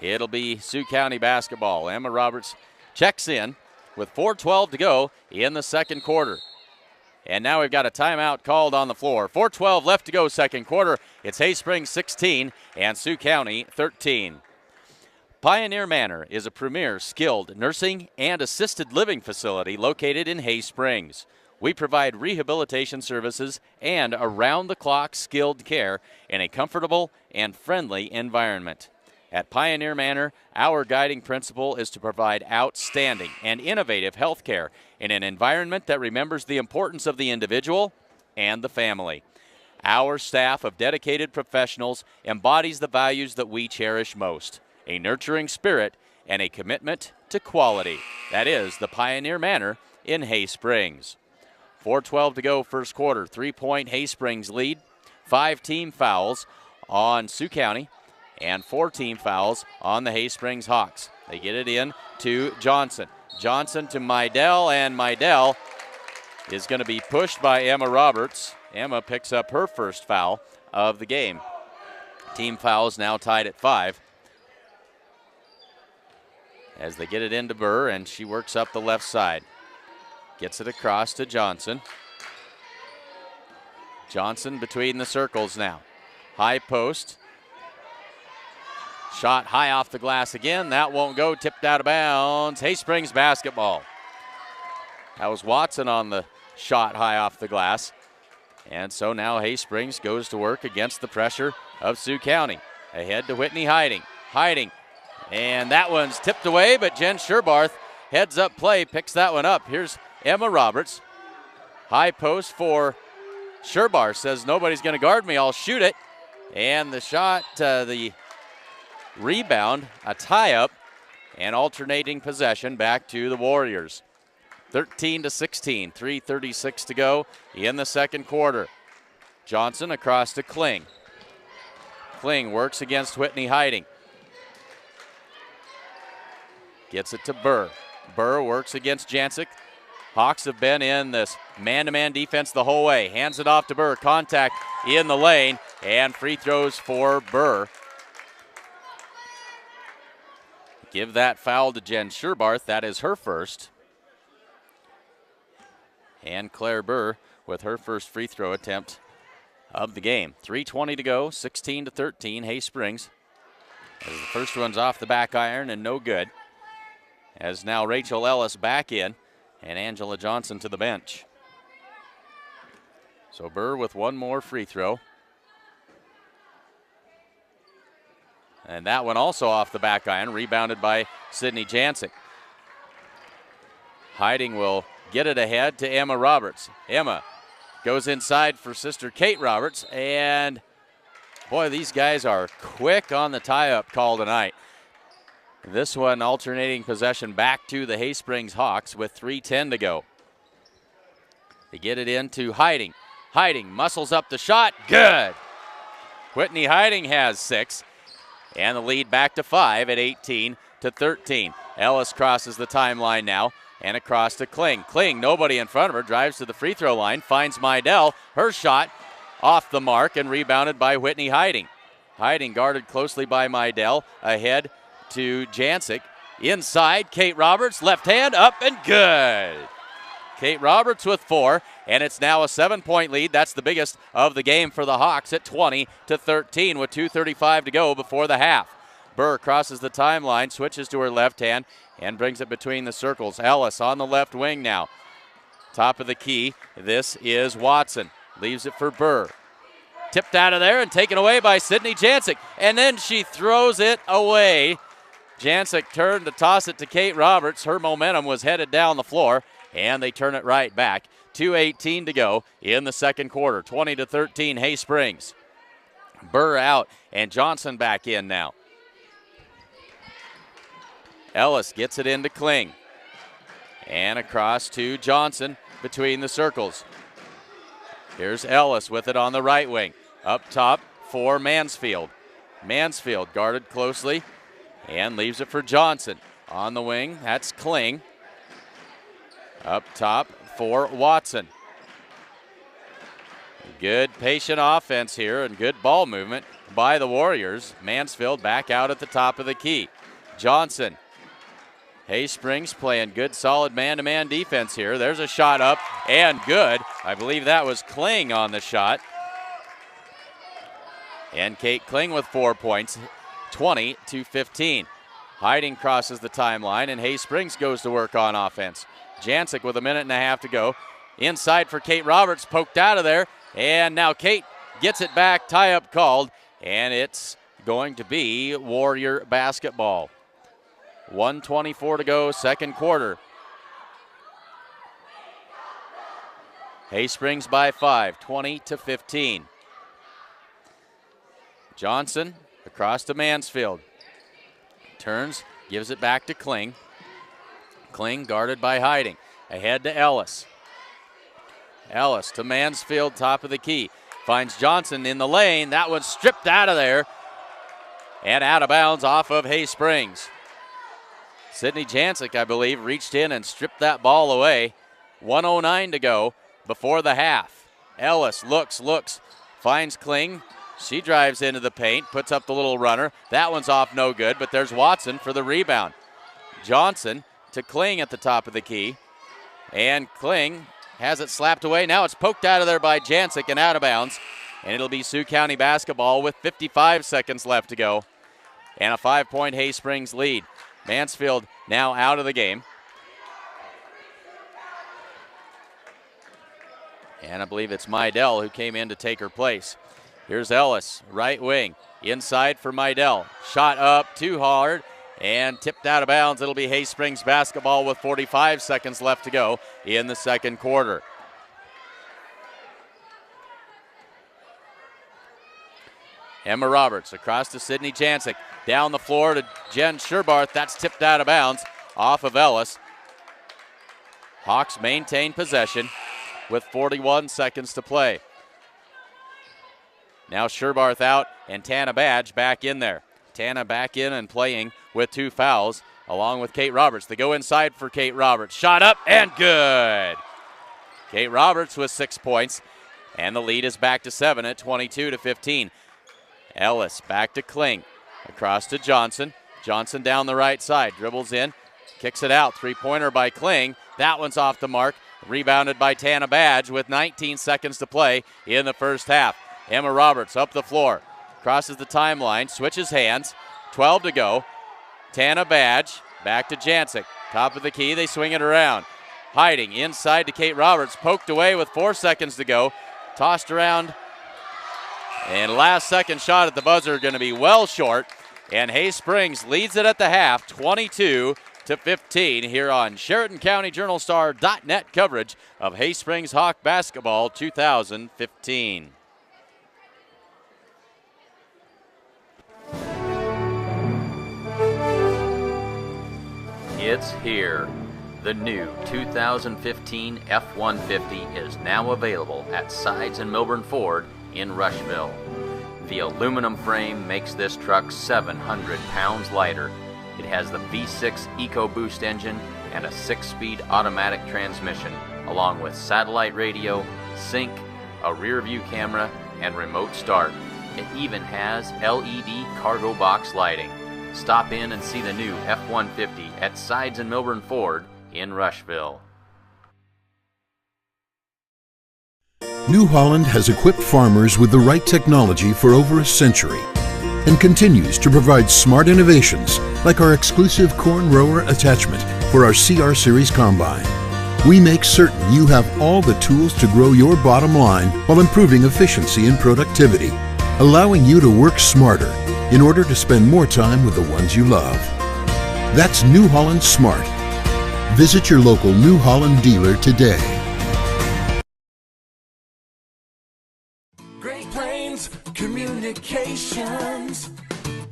It'll be Sioux County basketball. Emma Roberts checks in with 4:12 to go in the second quarter. And now we've got a timeout called on the floor. 4:12 left to go second quarter. It's Hay Springs 16 and Sioux County 13. Pioneer Manor is a premier skilled nursing and assisted living facility located in Hay Springs. We provide rehabilitation services and around-the-clock skilled care in a comfortable and friendly environment. At Pioneer Manor, our guiding principle is to provide outstanding and innovative health care in an environment that remembers the importance of the individual and the family. Our staff of dedicated professionals embodies the values that we cherish most: a nurturing spirit and a commitment to quality. That is the Pioneer Manor in Hay Springs. 4:12 to go first quarter. 3-point Hay Springs lead. 5 team fouls on Sioux County and 4 team fouls on the Hay Springs Hawks. They get it in to Johnson. Johnson to Mydell, and Mydell is going to be pushed by Emma Roberts. Emma picks up her first foul of the game. Team fouls now tied at 5. As they get it into Burr, and she works up the left side. Gets it across to Johnson. Johnson between the circles now. High post. Shot high off the glass again. That won't go. Tipped out of bounds. Hay Springs basketball. That was Watson on the shot high off the glass. And so now Hay Springs goes to work against the pressure of Sioux County. Ahead to Whitney Hiding. Hiding. And that one's tipped away, but Jen Sherbarth heads up play, picks that one up. Here's Emma Roberts. High post for Sherbarth. Says nobody's going to guard me. I'll shoot it. And the shot, the rebound, a tie-up, and alternating possession back to the Warriors. 13-16, 3:36 to go in the second quarter. Johnson across to Kling. Kling works against Whitney Hiding. Gets it to Burr. Burr works against Jancic. Hawks have been in this man-to-man defense the whole way. Hands it off to Burr. Contact in the lane, and free throws for Burr. Give that foul to Jen Sherbarth. That is her first. And Claire Burr with her first free throw attempt of the game. 3:20 to go, 16-13, Hay Springs. As the first one's off the back iron and no good. As now Rachel Ellis back in and Angela Johnson to the bench. So Burr with one more free throw. And that one also off the back iron, rebounded by Sydney Jancic. Hiding will get it ahead to Emma Roberts. Emma goes inside for sister Kate Roberts, and boy, these guys are quick on the tie-up call tonight. This one alternating possession back to the Hay Springs Hawks with 3:10 to go. They get it into Hiding. Hiding muscles up the shot. Good. Whitney Hiding has 6. And the lead back to 5 at 18-13. Ellis crosses the timeline now and across to Kling. Kling, nobody in front of her, drives to the free throw line, finds Mydell. Her shot off the mark and rebounded by Whitney Hiding. Hiding guarded closely by Mydell, ahead to Jancic. Inside, Kate Roberts, left hand up and good. Kate Roberts with 4, and it's now a 7-point lead. That's the biggest of the game for the Hawks at 20-13 with 2:35 to go before the half. Burr crosses the timeline, switches to her left hand, and brings it between the circles. Ellis on the left wing now. Top of the key, this is Watson. Leaves it for Burr. Tipped out of there and taken away by Sydney Jancic, and then she throws it away. Jancic turned to toss it to Kate Roberts. Her momentum was headed down the floor, and they turn it right back. 2:18 to go in the second quarter. 20-13 Hay Springs. Burr out and Johnson back in now. Ellis gets it into Kling. And across to Johnson between the circles. Here's Ellis with it on the right wing. Up top for Mansfield. Mansfield guarded closely and leaves it for Johnson. On the wing, that's Kling. Up top for Watson. Good patient offense here and good ball movement by the Warriors. Mansfield back out at the top of the key. Johnson. Hay Springs playing good, solid man-to-man defense here. There's a shot up and good. I believe that was Kling on the shot. And Kate Kling with 4 points, 20-15. Hiding crosses the timeline, and Hay Springs goes to work on offense. Jancic with a minute and a half to go. Inside for Kate Roberts, poked out of there. And now Kate gets it back, tie-up called, and it's going to be Warrior basketball. 1:24 to go, second quarter. Hay Springs by 5, 20-15. Johnson across to Mansfield. Turns, gives it back to Kling. Kling guarded by Hiding. Ahead to Ellis. Ellis to Mansfield, top of the key. Finds Johnson in the lane. That one's stripped out of there. And out of bounds off of Hay Springs. Sydney Jancic, I believe, reached in and stripped that ball away. 1:09 to go before the half. Ellis looks, finds Kling. She drives into the paint, puts up the little runner. That one's off, no good, but there's Watson for the rebound. Johnson to Kling at the top of the key. And Kling has it slapped away. Now it's poked out of there by Jancic and out of bounds. And it'll be Sioux County basketball with 55 seconds left to go. And a 5-point Hay Springs lead. Mansfield now out of the game. And I believe it's Mydell who came in to take her place. Here's Ellis, right wing. Inside for Mydell. Shot up too hard and tipped out of bounds. It'll be Hay Springs basketball with 45 seconds left to go in the second quarter. Emma Roberts across to Sydney Jancic. Down the floor to Jen Sherbarth. That's tipped out of bounds off of Ellis. Hawks maintain possession with 41 seconds to play. Now Sherbarth out and Tana Badge back in there. Tana back in and playing with 2 fouls along with Kate Roberts. They go inside for Kate Roberts. Shot up and good. Kate Roberts with 6 points, and the lead is back to 7 at 22-15. Ellis back to Kling. Across to Johnson. Johnson down the right side. Dribbles in. Kicks it out. Three-pointer by Kling. That one's off the mark. Rebounded by Tana Badge with 19 seconds to play in the first half. Emma Roberts up the floor. Crosses the timeline. Switches hands. 12 to go. Tana Badge back to Jancic. Top of the key. They swing it around. Hiding inside to Kate Roberts. Poked away with 4 seconds to go. tossed around. And last second shot at the buzzer going to be well short. And Hay Springs leads it at the half, 22-15 here on SheridanCountyJournalStar.net coverage of Hay Springs Hawk Basketball 2015. It's here. The new 2015 F-150 is now available at Sides and Milburn Ford in Rushville. The aluminum frame makes this truck 700 pounds lighter. It has the V6 EcoBoost engine and a 6-speed automatic transmission, along with satellite radio, sync, a rear view camera, and remote start. It even has LED cargo box lighting. Stop in and see the new F-150 at Sides and Milburn Ford in Rushville. New Holland has equipped farmers with the right technology for over a century and continues to provide smart innovations like our exclusive corn rower attachment for our CR Series Combine. We make certain you have all the tools to grow your bottom line while improving efficiency and productivity, allowing you to work smarter in order to spend more time with the ones you love. That's New Holland Smart. Visit your local New Holland dealer today. Great Plains Communications.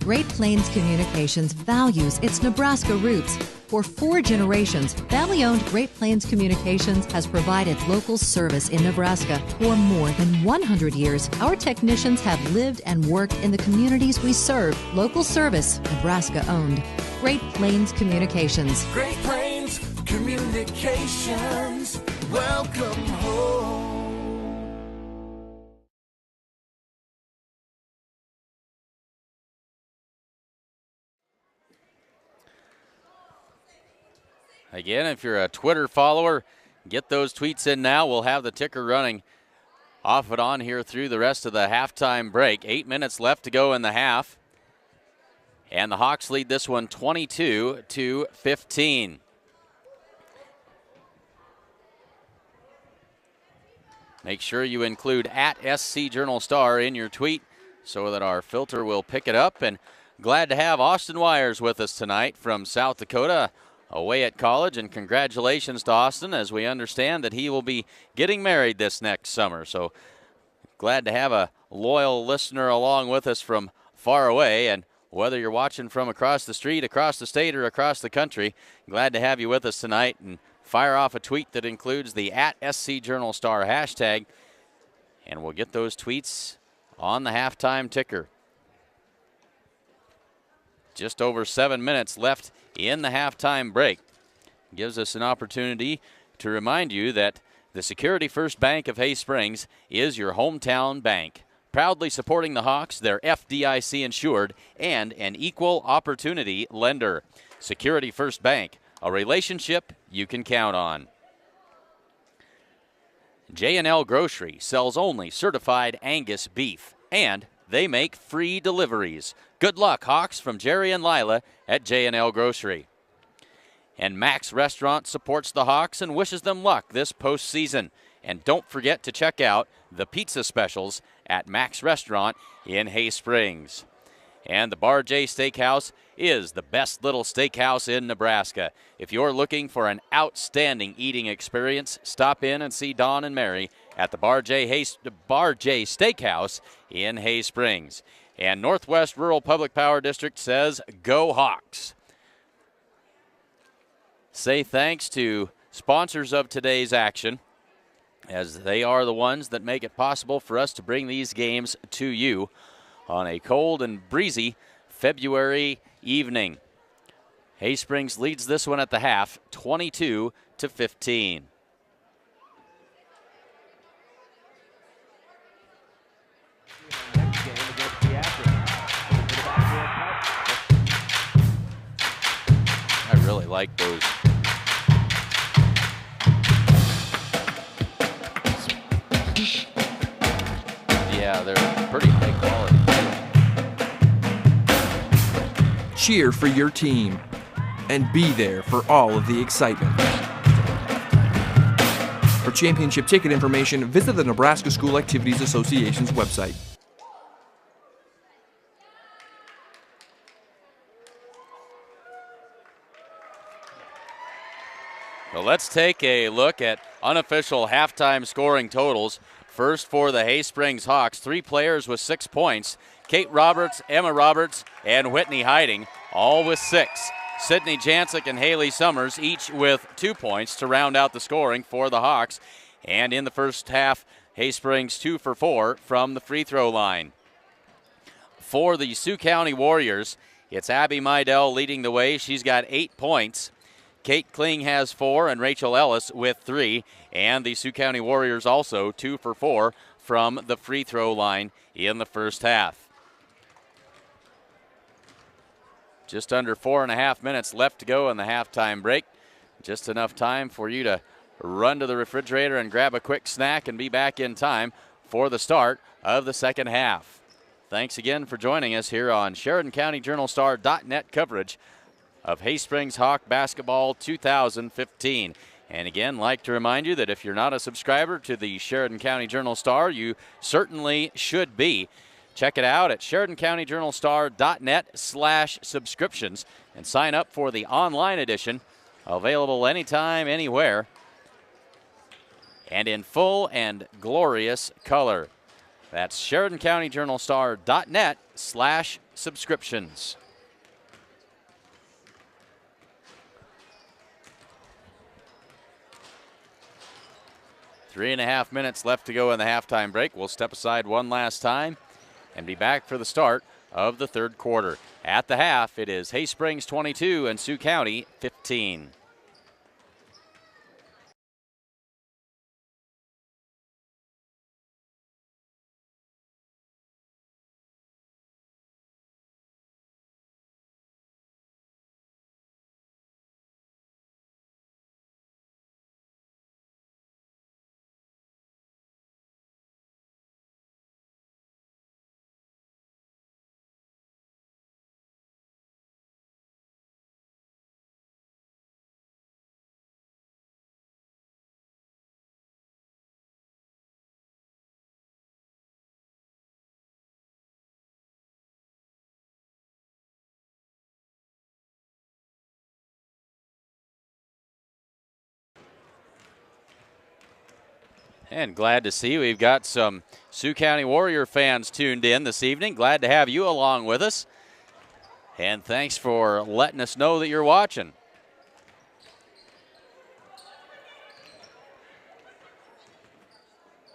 Great Plains Communications values its Nebraska roots. For 4 generations, family-owned Great Plains Communications has provided local service in Nebraska. For more than 100 years, our technicians have lived and worked in the communities we serve. Local service, Nebraska-owned. Great Plains Communications. Great Plains Communications. Welcome home. Again, if you're a Twitter follower, get those tweets in now. We'll have the ticker running off and on here through the rest of the halftime break. 8 minutes left to go in the half. And the Hawks lead this one 22-15. Make sure you include at SC Journal Star in your tweet so that our filter will pick it up. And glad to have Austin Wires with us tonight from South Dakota, away at college, and congratulations to Austin, as we understand that he will be getting married this next summer. So glad to have a loyal listener along with us from far away, and whether you're watching from across the street, across the state, or across the country, glad to have you with us tonight. And fire off a tweet that includes the at SC Journal Star hashtag, and we'll get those tweets on the halftime ticker. Just over 7 minutes left in the halftime break. Gives us an opportunity to remind you that the Security First Bank of Hay Springs is your hometown bank, proudly supporting the Hawks, they're FDIC insured, and an equal opportunity lender. Security First Bank, a relationship you can count on. J&L Grocery sells only certified Angus beef, and they make free deliveries. Good luck, Hawks, from Jerry and Lila at J&L Grocery. And Max Restaurant supports the Hawks and wishes them luck this postseason. And don't forget to check out the pizza specials at Max Restaurant in Hay Springs. And the Bar J Steakhouse is the best little steakhouse in Nebraska. If you're looking for an outstanding eating experience, stop in and see Don and Mary at the Bar J Steakhouse in Hay Springs. And Northwest Rural Public Power District says, go Hawks. Say thanks to sponsors of today's action, as they are the ones that make it possible for us to bring these games to you on a cold and breezy February evening. Hay Springs leads this one at the half, 22-15. I really like those. Yeah, they're pretty high quality. Cheer for your team and be there for all of the excitement. For championship ticket information, visit the Nebraska School Activities Association's website. Well, let's take a look at unofficial halftime scoring totals. First for the Hay Springs Hawks, 3 players with 6 points. Kate Roberts, Emma Roberts, and Whitney Hiding, all with 6. Sydney Jancic and Haley Summers, each with 2 points to round out the scoring for the Hawks. And in the first half, Hay Springs 2 for 4 from the free throw line. For the Sioux County Warriors, it's Abby Meidel leading the way. She's got 8 points. Kate Kling has 4 and Rachel Ellis with 3. And the Sioux County Warriors also 2 for 4 from the free throw line in the first half. Just under 4.5 minutes left to go in the halftime break. Just enough time for you to run to the refrigerator and grab a quick snack and be back in time for the start of the second half. Thanks again for joining us here on SheridanCountyJournalStar.net coverage of Hay Springs Hawk Basketball 2015. And again, like to remind you that if you're not a subscriber to the Sheridan County Journal Star, you certainly should be. Check it out at SheridanCountyJournalStar.net/subscriptions and sign up for the online edition, available anytime, anywhere, and in full and glorious color. That's SheridanCountyJournalStar.net/subscriptions. 3.5 minutes left to go in the halftime break. We'll step aside one last time and be back for the start of the third quarter. At the half, it is Hay Springs 22 and Sioux County 15. And glad to see we've got some Sioux County Warrior fans tuned in this evening. Glad to have you along with us. And thanks for letting us know that you're watching.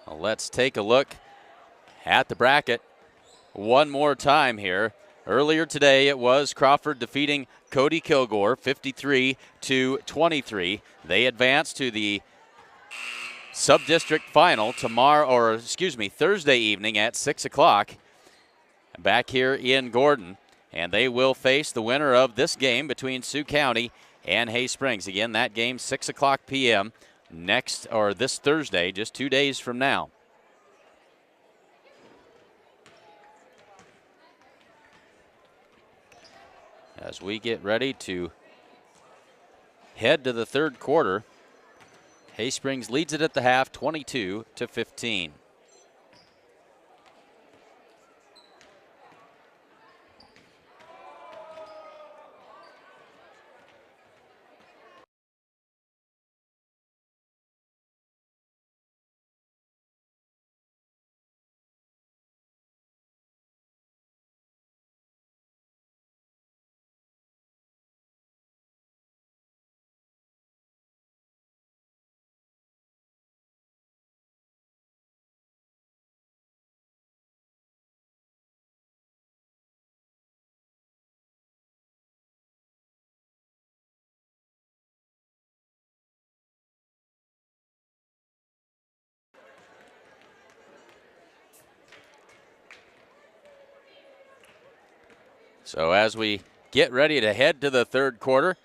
Well, let's take a look at the bracket one more time here. Earlier today, it was Crawford defeating Cody Kilgore 53-23. They advanced to the sub-district final Thursday evening at 6 o'clock back here in Gordon. And they will face the winner of this game between Sioux County and Hay Springs. Again, that game 6 o'clock p.m. this Thursday, just 2 days from now. As we get ready to head to the third quarter, Hay Springs leads it at the half 22-15. So as we get ready to head to the third quarter,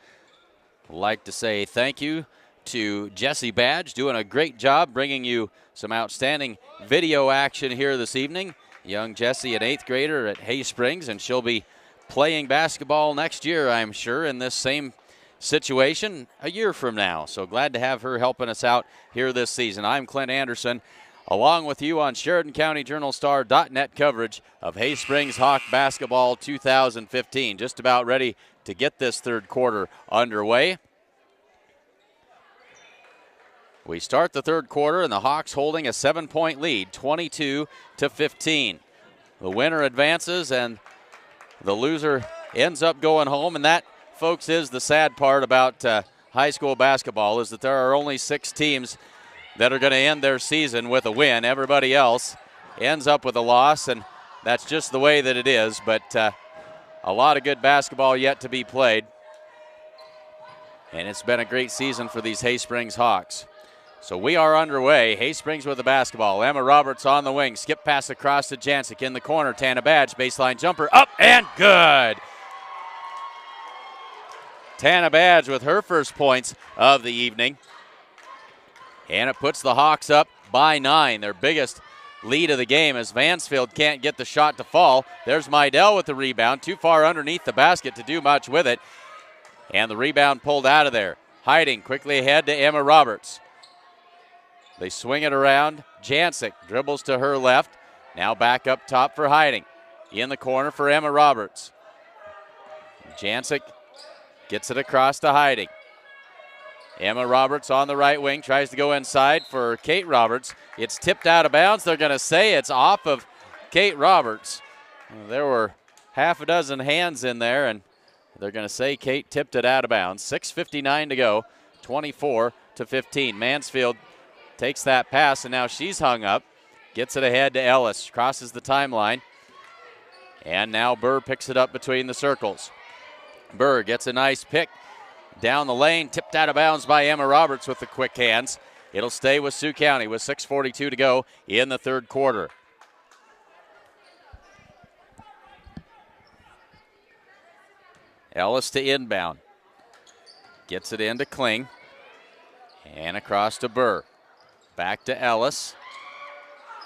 I'd like to say thank you to Jesse Badge, doing a great job bringing you some outstanding video action here this evening. Young Jesse, an 8th grader at Hay Springs, and she'll be playing basketball next year, I'm sure, in this same situation a year from now. So glad to have her helping us out here this season. I'm Clint Anderson, along with you on SheridanCountyJournalStar.net coverage of Hay Springs Hawk Basketball 2015. Just about ready to get this third quarter underway. We start the third quarter, and the Hawks holding a 7-point lead, 22-15. The winner advances, and the loser ends up going home, and that, folks, is the sad part about high school basketball, is that there are only 6 teams that are going to end their season with a win. Everybody else ends up with a loss, and that's just the way that it is. But a lot of good basketball yet to be played, and it's been a great season for these Hay Springs Hawks. So we are underway. Hay Springs with the basketball. Emma Roberts on the wing. Skip pass across to Jancic in the corner. Tana Badge, baseline jumper, up and good. Tana Badge with her first points of the evening. And it puts the Hawks up by 9, their biggest lead of the game, as Vansfield can't get the shot to fall. There's Mydell with the rebound, too far underneath the basket to do much with it. And the rebound pulled out of there. Hiding quickly ahead to Emma Roberts. They swing it around. Jancic dribbles to her left. Now back up top for Hiding. In the corner for Emma Roberts. Jancic gets it across to Hiding. Emma Roberts on the right wing, tries to go inside for Kate Roberts. It's tipped out of bounds. They're going to say it's off of Kate Roberts. There were half a dozen hands in there, and they're going to say Kate tipped it out of bounds. 6:59 to go, 24-15. Mansfield takes that pass, and now she's hung up. Gets it ahead to Ellis. Crosses the timeline. And now Burr picks it up between the circles. Burr gets a nice pick down the lane. Tipped out of bounds by Emma Roberts with the quick hands. It'll stay with Sioux County with 6:42 to go in the third quarter. Ellis to inbound. Gets it into Kling. And across to Burr. Back to Ellis.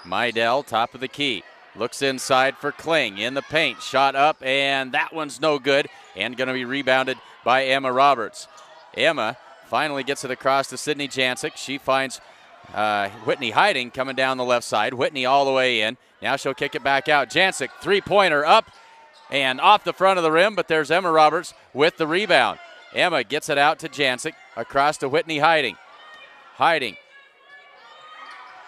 Mydell, top of the key. Looks inside for Kling. In the paint. Shot up, and that one's no good. And going to be rebounded by Emma Roberts. Emma finally gets it across to Sydney Jancic. She finds Whitney Hiding coming down the left side. Whitney all the way in. Now she'll kick it back out. Jancic, three-pointer up and off the front of the rim, but there's Emma Roberts with the rebound. Emma gets it out to Jancic, across to Whitney Hiding. Hiding.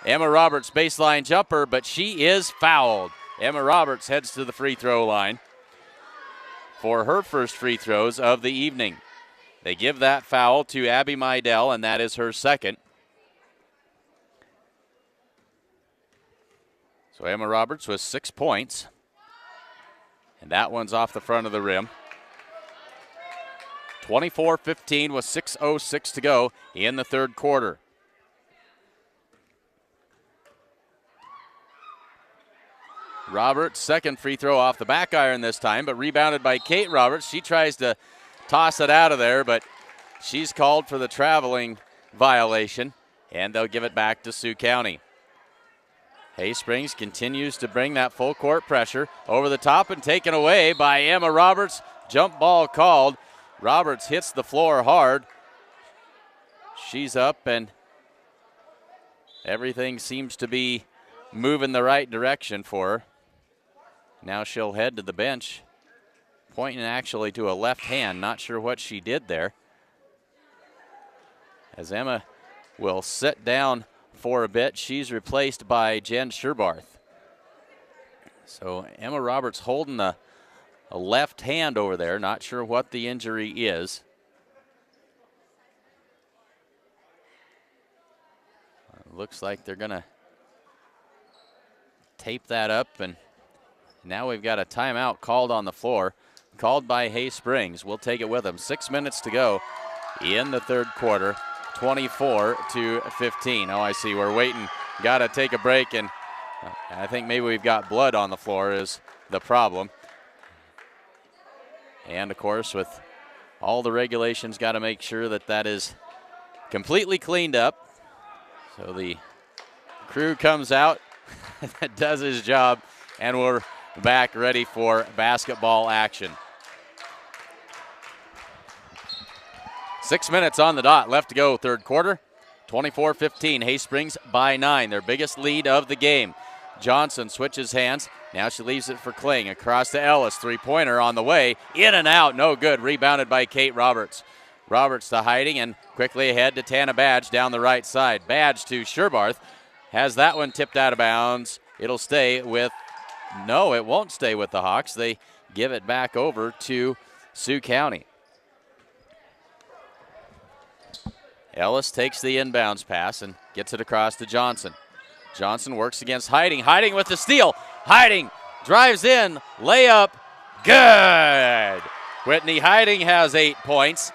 Emma Roberts baseline jumper, but she is fouled. Emma Roberts heads to the free throw line for her first free throws of the evening. They give that foul to Abby Mydell, and that is her second. So Emma Roberts with 6 points, and that one's off the front of the rim. 24-15 with 6:06 to go in the third quarter. Roberts, second free throw off the back iron this time, but rebounded by Kate Roberts. She tries to toss it out of there, but she's called for the traveling violation, and they'll give it back to Sioux County. Hay Springs continues to bring that full court pressure over the top and taken away by Emma Roberts. Jump ball called. Roberts hits the floor hard. She's up, and everything seems to be moving the right direction for her. Now she'll head to the bench, pointing actually to a left hand. Not sure what she did there. As Emma will sit down for a bit, she's replaced by Jen Sherbarth. So Emma Roberts holding a left hand over there. Not sure what the injury is. Looks like they're going to tape that up, and now we've got a timeout called on the floor, called by Hay Springs. We'll take it with them. 6 minutes to go in the third quarter, 24-15. Oh, I see. We're waiting. Got to take a break, and I think maybe we've got blood on the floor is the problem. And, of course, with all the regulations, got to make sure that that is completely cleaned up. So the crew comes out, that does his job, and we're back ready for basketball action. 6 minutes on the dot left to go, third quarter. 24-15, Hay-Springs by 9, their biggest lead of the game. Johnson switches hands. Now she leaves it for Kling. Across to Ellis. Three-pointer on the way. In and out. No good. Rebounded by Kate Roberts. Roberts to Hiding and quickly ahead to Tana Badge down the right side. Badge to Sherbarth. Has that one tipped out of bounds. It'll stay with, no, it won't stay with the Hawks. They give it back over to Sioux County. Ellis takes the inbounds pass and gets it across to Johnson. Johnson works against Hiding. Hiding with the steal. Hiding drives in. Layup. Good. Whitney Hiding has 8 points.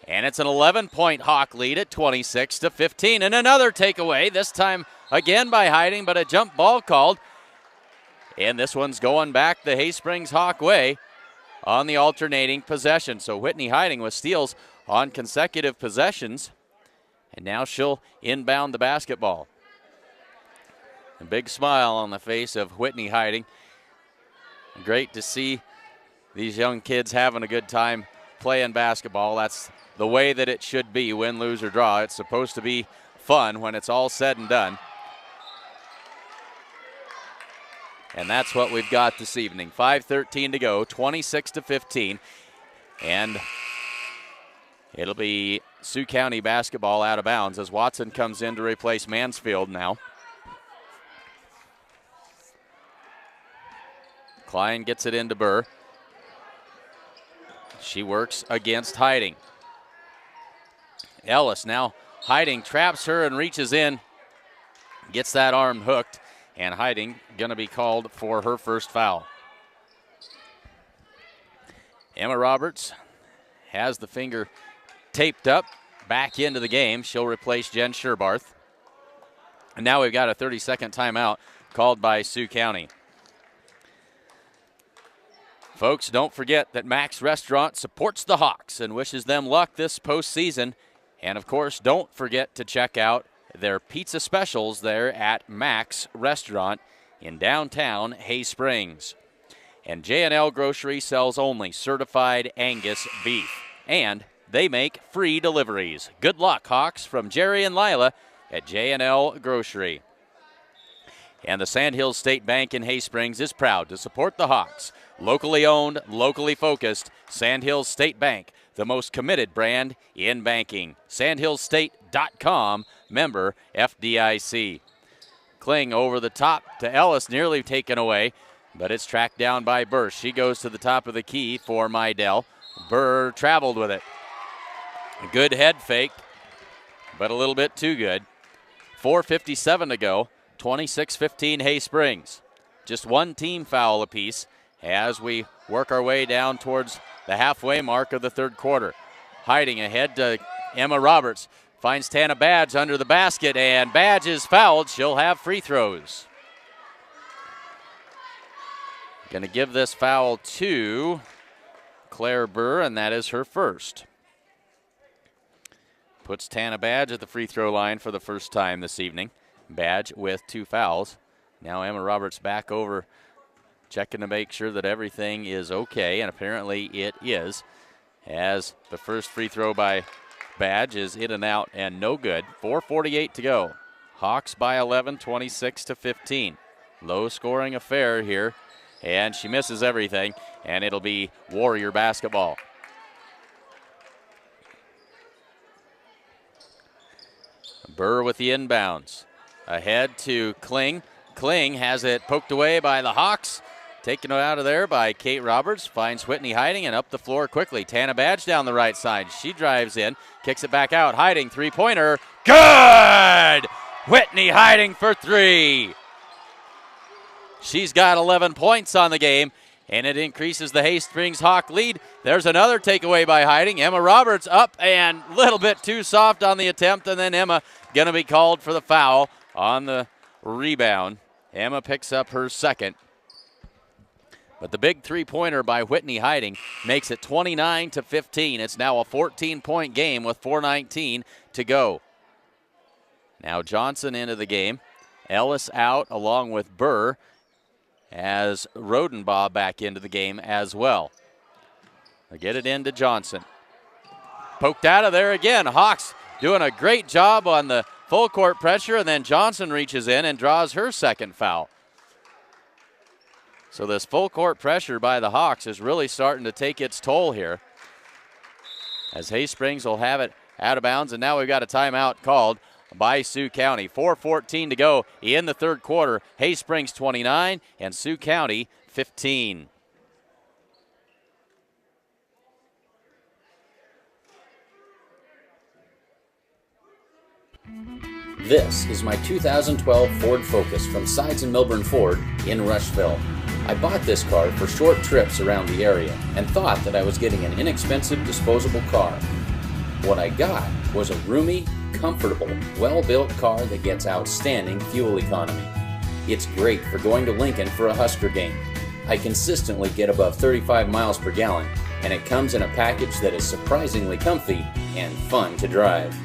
And it's an 11-point Hawk lead at 26-15. And another takeaway, this time again by Hiding, but a jump ball called. And this one's going back the Hay-Springs Hawk way on the alternating possession. So Whitney Hiding with steals on consecutive possessions. And now she'll inbound the basketball. A big smile on the face of Whitney Hiding. Great to see these young kids having a good time playing basketball. That's the way that it should be, win, lose, or draw. It's supposed to be fun when it's all said and done. And that's what we've got this evening. 5:13 to go, 26-15. And it'll be Sioux County basketball out of bounds as Watson comes in to replace Mansfield now. Klein gets it into Burr. She works against Hiding. Ellis now Hiding traps her and reaches in. Gets that arm hooked, and Hiding going to be called for her first foul. Emma Roberts has the finger taped up, back into the game. She'll replace Jen Sherbarth. And now we've got a 30-second timeout called by Sioux County. Folks, don't forget that Mac's Restaurant supports the Hawks and wishes them luck this postseason. And, of course, don't forget to check out their pizza specials there at Mac's Restaurant in downtown Hay Springs. And J&L Grocery sells only certified Angus beef. And they make free deliveries. Good luck, Hawks, from Jerry and Lila at J&L Grocery. And the Sandhills State Bank in Hay Springs is proud to support the Hawks. Locally owned, locally focused, Sandhills State Bank, the most committed brand in banking. Sandhillsstate.com, member FDIC. Kling over the top to Ellis, nearly taken away, but it's tracked down by Burr. She goes to the top of the key for Mydell. Burr traveled with it. A good head fake, but a little bit too good. 4:57 to go, 26-15 Hay Springs. Just one team foul apiece as we work our way down towards the halfway mark of the third quarter. Hiding ahead to Emma Roberts. Finds Tana Badge under the basket, and Badge is fouled. She'll have free throws. Going to give this foul to Claire Burr, and that is her first. Puts Tana Badge at the free throw line for the first time this evening. Badge with 2 fouls. Now Emma Roberts back over, checking to make sure that everything is okay, and apparently it is, as the first free throw by Badge is in and out and no good. 4:48 to go. Hawks by 11, 26-15. Low scoring affair here, and she misses everything, and it'll be Warrior basketball. Burr with the inbounds. Ahead to Kling. Kling has it poked away by the Hawks. Taken out of there by Kate Roberts. Finds Whitney Hiding and up the floor quickly. Tana Badge down the right side. She drives in. Kicks it back out. Hiding, three-pointer. Good! Whitney Hiding for 3. She's got 11 points on the game, and it increases the Hay Springs Hawk lead. There's another takeaway by Hiding. Emma Roberts up and a little bit too soft on the attempt, and then Emma going to be called for the foul on the rebound. Emma picks up her second. But the big three-pointer by Whitney Hiding makes it 29-15. It's now a 14-point game with 4:19 to go. Now Johnson into the game. Ellis out along with Burr, as Rodenbaugh back into the game as well. They get it into Johnson. poked out of there again. Hawks doing a great job on the full court pressure, and then Johnson reaches in and draws her second foul. So this full court pressure by the Hawks is really starting to take its toll here, as Hay Springs will have it out of bounds, and now we've got a timeout called by Sioux County. 4:14 to go in the third quarter. Hay Springs 29 and Sioux County 15. This is my 2012 Ford Focus from Sides and Milburn Ford in Rushville. I bought this car for short trips around the area and thought that I was getting an inexpensive disposable car. What I got was a roomy, comfortable, well-built car that gets outstanding fuel economy. It's great for going to Lincoln for a Husker game. I consistently get above 35 miles per gallon, and it comes in a package that is surprisingly comfy and fun to drive.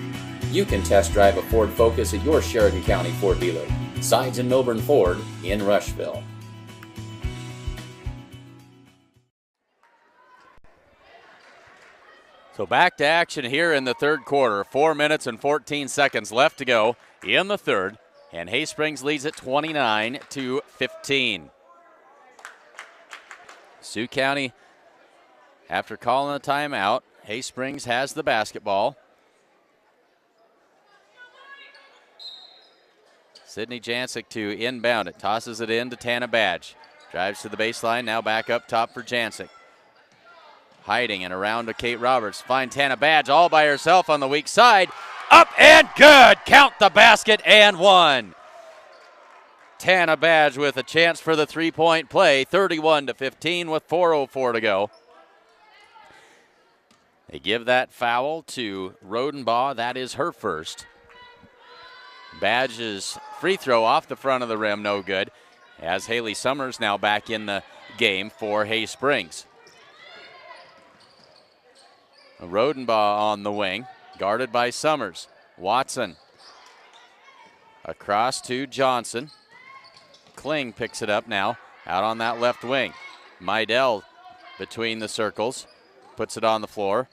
You can test drive a Ford Focus at your Sheridan County Ford dealer. Sides and Milburn Ford in Rushville. So back to action here in the third quarter. 4 minutes and 14 seconds left to go in the third, and Hay Springs leads at 29-15. Sioux County, after calling a timeout, Hay Springs has the basketball. Sydney Jancic to inbound it, tosses it in to Tana Badge. Drives to the baseline, now back up top for Jancic. Hiding and around to Kate Roberts. Find Tana Badge all by herself on the weak side. Up and good! Count the basket and one. Tana Badge with a chance for the three-point play. 31-15 with 4:04 to go. They give that foul to Rodenbaugh. That is her first. Badge's free throw off the front of the rim, no good, as Haley Summers now back in the game for Hay Springs. Rodenbaugh on the wing, guarded by Summers. Watson across to Johnson. Kling picks it up now, out on that left wing. Meidel between the circles, puts it on the floor.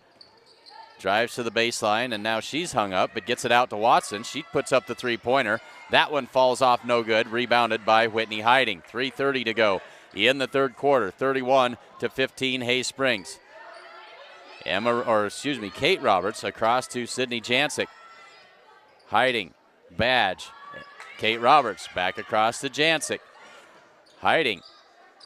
Drives to the baseline, and now she's hung up, but gets it out to Watson. She puts up the three-pointer. That one falls off no good, rebounded by Whitney Hiding. 3:30 to go in the third quarter, 31-15 Hay Springs. Kate Roberts across to Sydney Jancic. Hiding, Badge, Kate Roberts back across to Jancic. Hiding,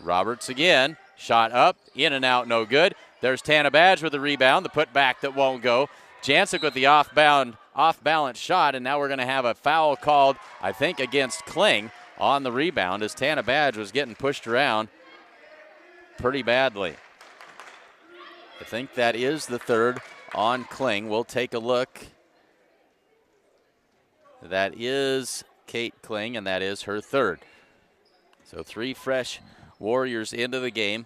Roberts again, shot up, in and out, no good. There's Tana Badge with the rebound, the putback that won't go. Jancic with the off-balance shot, and now we're going to have a foul called, I think, against Kling on the rebound, as Tana Badge was getting pushed around pretty badly. I think that is the third on Kling. We'll take a look. That is Kate Kling, and that is her third. So 3 fresh Warriors into the game.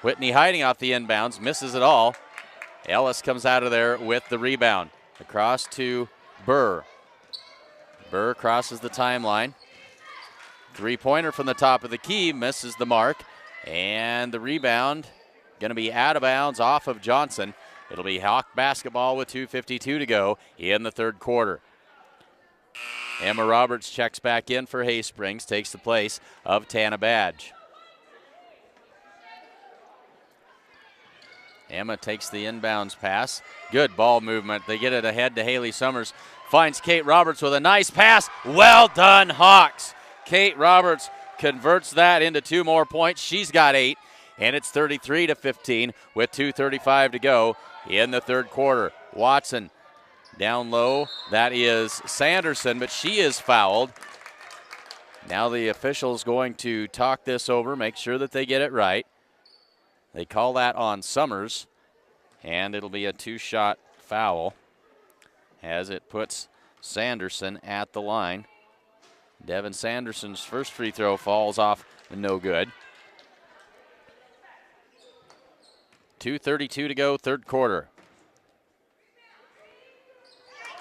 Whitney Hiding off the inbounds, misses it all. Ellis comes out of there with the rebound. Across to Burr. Burr crosses the timeline. Three-pointer from the top of the key, misses the mark. And the rebound going to be out of bounds off of Johnson. It'll be Hawk basketball with 2:52 to go in the third quarter. Emma Roberts checks back in for Hay Springs, takes the place of Tana Badge. Emma takes the inbounds pass. Good ball movement. They get it ahead to Haley Summers. Finds Kate Roberts with a nice pass. Well done, Hawks. Kate Roberts converts that into 2 more points. She's got 8, and it's 33-15 with 2:35 to go in the third quarter. Watson down low. That is Sanderson, but she is fouled. Now the official's going to talk this over, make sure that they get it right. They call that on Summers, and it'll be a 2-shot foul as it puts Sanderson at the line. Devin Sanderson's first free throw falls off, no good. 2:32 to go, third quarter.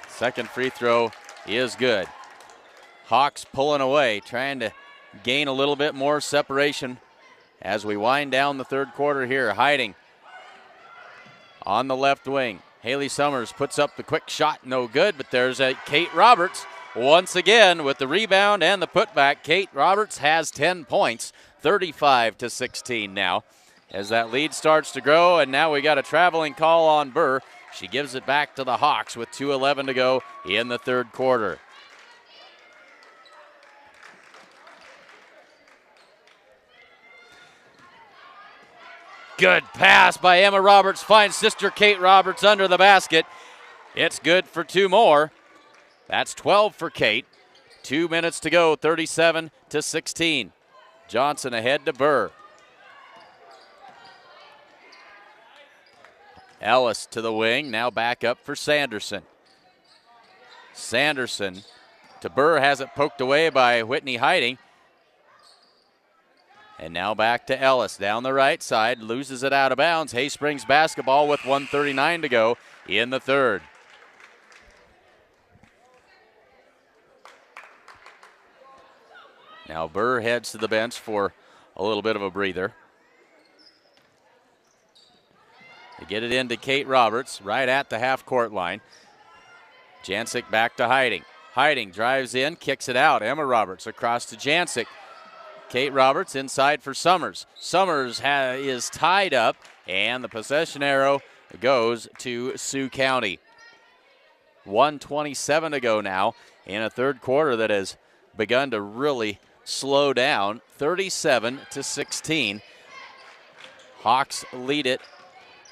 Second free throw is good. Hawks pulling away, trying to gain a little bit more separation as we wind down the third quarter here. Hiding on the left wing. Haley Summers puts up the quick shot, no good, but there's a Kate Roberts once again with the rebound and the putback. Kate Roberts has 10 points, 35-16 now, as that lead starts to grow, and now we got a traveling call on Burr. She gives it back to the Hawks with 2:11 to go in the third quarter. Good pass by Emma Roberts, finds sister Kate Roberts under the basket. It's good for 2 more. That's 12 for Kate. 2 minutes to go, 37-16. Johnson ahead to Burr. Ellis to the wing, now back up for Sanderson. Sanderson to Burr, has it poked away by Whitney Hiding. And now back to Ellis down the right side, loses it out of bounds. Hay Springs basketball with 1:39 to go in the third. Now Burr heads to the bench for a little bit of a breather. They get it into Kate Roberts right at the half-court line. Jancic back to Hiding. Hiding drives in, kicks it out. Emma Roberts across to Jancic. Kate Roberts inside for Summers. Summers is tied up, and the possession arrow goes to Sioux County. 1:27 to go now in a third quarter that has begun to really slow down. 37-16. Hawks lead it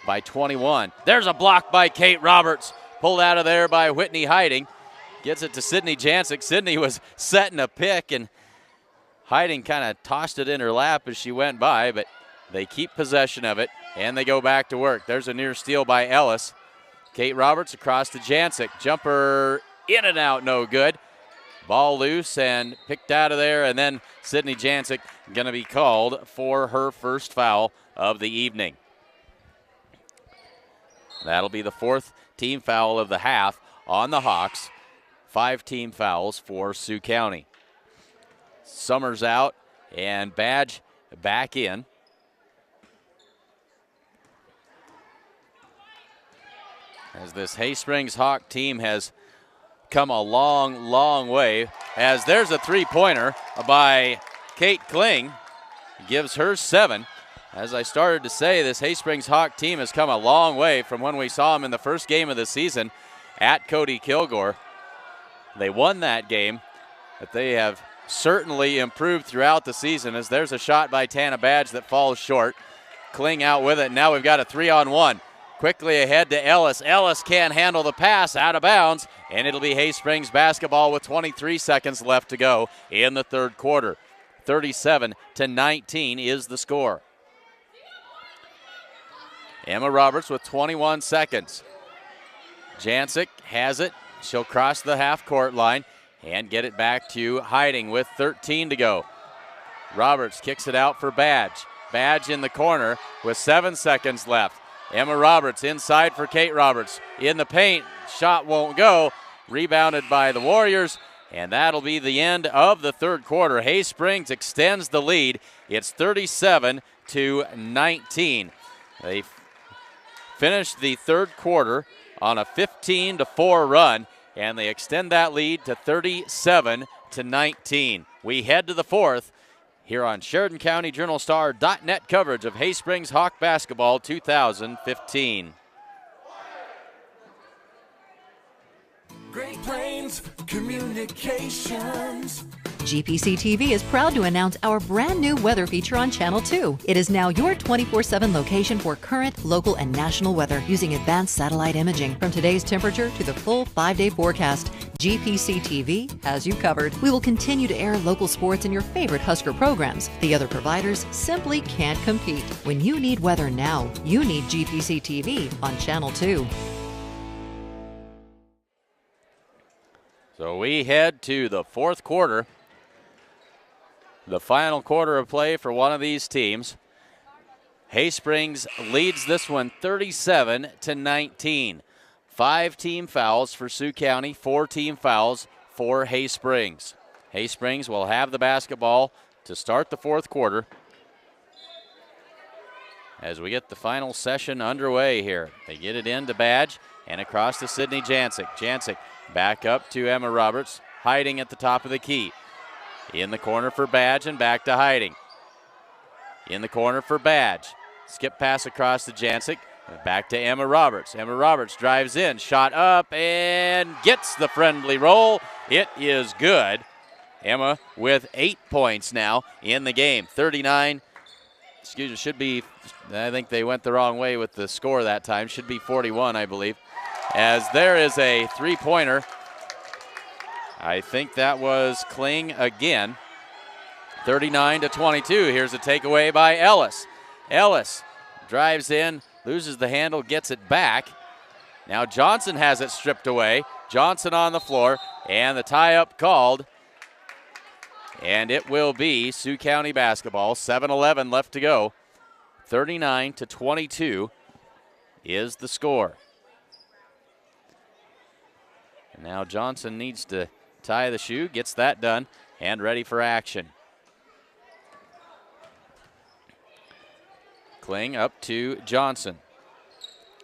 by 21. There's a block by Kate Roberts. Pulled out of there by Whitney Hiding. Gets it to Sydney Jancic. Sydney was setting a pick, and Hiding kind of tossed it in her lap as she went by, but they keep possession of it, and they go back to work. There's a near steal by Ellis. Kate Roberts across to Jancic. Jumper in and out, no good. Ball loose and picked out of there, and then Sydney Jancic going to be called for her first foul of the evening. That'll be the 4th team foul of the half on the Hawks. 5 team fouls for Sioux County. Summers out and Badge back in. As this Hay Springs Hawk team has come a long, long way. As there's a three-pointer by Kate Kling. Gives her 7. As I started to say, this Hay Springs Hawk team has come a long way from when we saw them in the first game of the season at Cody Kilgore. They won that game, but they have certainly improved throughout the season, as there's a shot by Tana Badge that falls short. Kling out with it. Now we've got a 3-on-1. Quickly ahead to Ellis. Ellis can't handle the pass, out of bounds, and it'll be Hay Springs basketball with 23 seconds left to go in the third quarter. 37-19 is the score. Emma Roberts with 21 seconds. Jancic has it. She'll cross the half-court line and get it back to Hiding with 13 to go. Roberts kicks it out for Badge. Badge in the corner with 7 seconds left. Emma Roberts inside for Kate Roberts. In the paint, shot won't go. Rebounded by the Warriors, and that'll be the end of the third quarter. Hay Springs extends the lead. It's 37-19. They finished the third quarter on a 15-4 run, and they extend that lead to 37-19. We head to the fourth here on SheridanCountyJournalStar.net coverage of Hay Springs Hawk Basketball 2015. Great Plains Communications. GPC TV is proud to announce our brand new weather feature on Channel 2. It is now your 24/7 location for current, local, and national weather using advanced satellite imaging. From today's temperature to the full 5-day forecast, GPC TV has you covered. We will continue to air local sports and your favorite Husker programs. The other providers simply can't compete. When you need weather now, you need GPC TV on Channel 2. So we head to the fourth quarter. The final quarter of play for one of these teams. Hay Springs leads this one 37-19. 5 team fouls for Sioux County, 4 team fouls for Hay Springs. Hay Springs will have the basketball to start the fourth quarter. as we get the final session underway here. They get it into Badge and across to Sydney Jancic. Jancic back up to Emma Roberts, Hiding at the top of the key. In the corner for Badge and back to Hiding. In the corner for Badge. Skip pass across to Jancic. Back to Emma Roberts. Emma Roberts drives in, shot up, and gets the friendly roll. It is good. Emma with 8 points now in the game. 39, should be, I think they went the wrong way with the score that time. Should be 41, I believe. As there is a three-pointer. I think that was Kling again. 39-22. Here's a takeaway by Ellis. Ellis drives in, loses the handle, gets it back. Now Johnson has it stripped away. Johnson on the floor, and the tie-up called. And it will be Sioux County basketball. 7:11 left to go. 39-22 is the score. And now Johnson needs to tie the shoe, gets that done, and ready for action. Kling up to Johnson.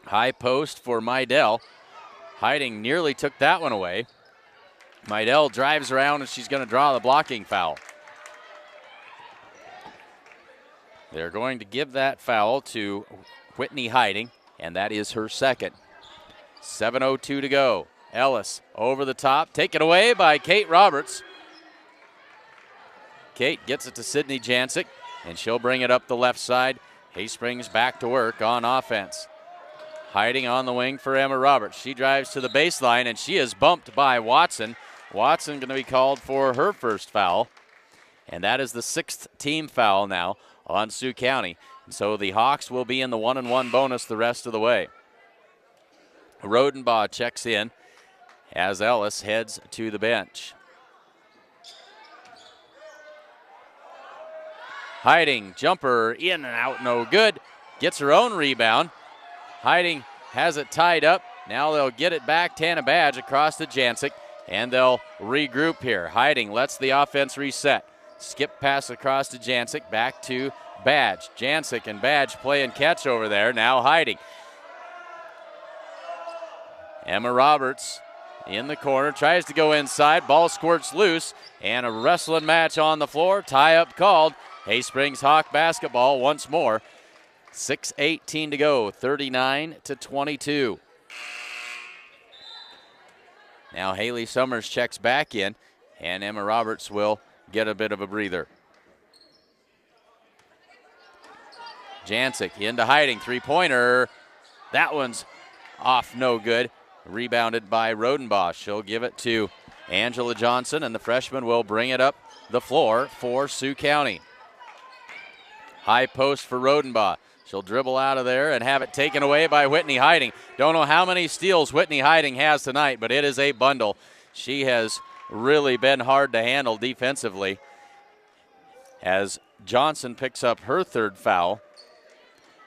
High post for Meidel. Hiding nearly took that one away. Meidel drives around and she's going to draw the blocking foul. They're going to give that foul to Whitney Hiding, and that is her second. 7:02 to go. Ellis over the top, taken away by Kate Roberts. Kate gets it to Sydney Jancic, and she'll bring it up the left side. Haysprings back to work on offense. Hiding on the wing for Emma Roberts. She drives to the baseline, and she is bumped by Watson. Watson going to be called for her first foul, and that is the 6th team foul now on Sioux County. And so the Hawks will be in the 1-and-1 bonus the rest of the way. Rodenbaugh checks in as Ellis heads to the bench. Hiding, jumper in and out, no good. Gets her own rebound. Hiding has it tied up. Now they'll get it back. Tana Badge across to Jancic, and they'll regroup here. Hiding lets the offense reset. Skip pass across to Jancic, back to Badge. Jancic and Badge playing catch over there. Now Hiding. Emma Roberts in the corner, tries to go inside. Ball squirts loose, and a wrestling match on the floor. Tie-up called. Haysprings Hawk basketball once more. 6:18 to go, 39-22. Now Haley Summers checks back in, and Emma Roberts will get a bit of a breather. Jancic into Hiding, three-pointer. That one's off, no good. Rebounded by Rodenbaugh. She'll give it to Angela Johnson, and the freshman will bring it up the floor for Sioux County. High post for Rodenbaugh. She'll dribble out of there and have it taken away by Whitney Hiding. Don't know how many steals Whitney Hiding has tonight, but it is a bundle. She has really been hard to handle defensively as Johnson picks up her third foul,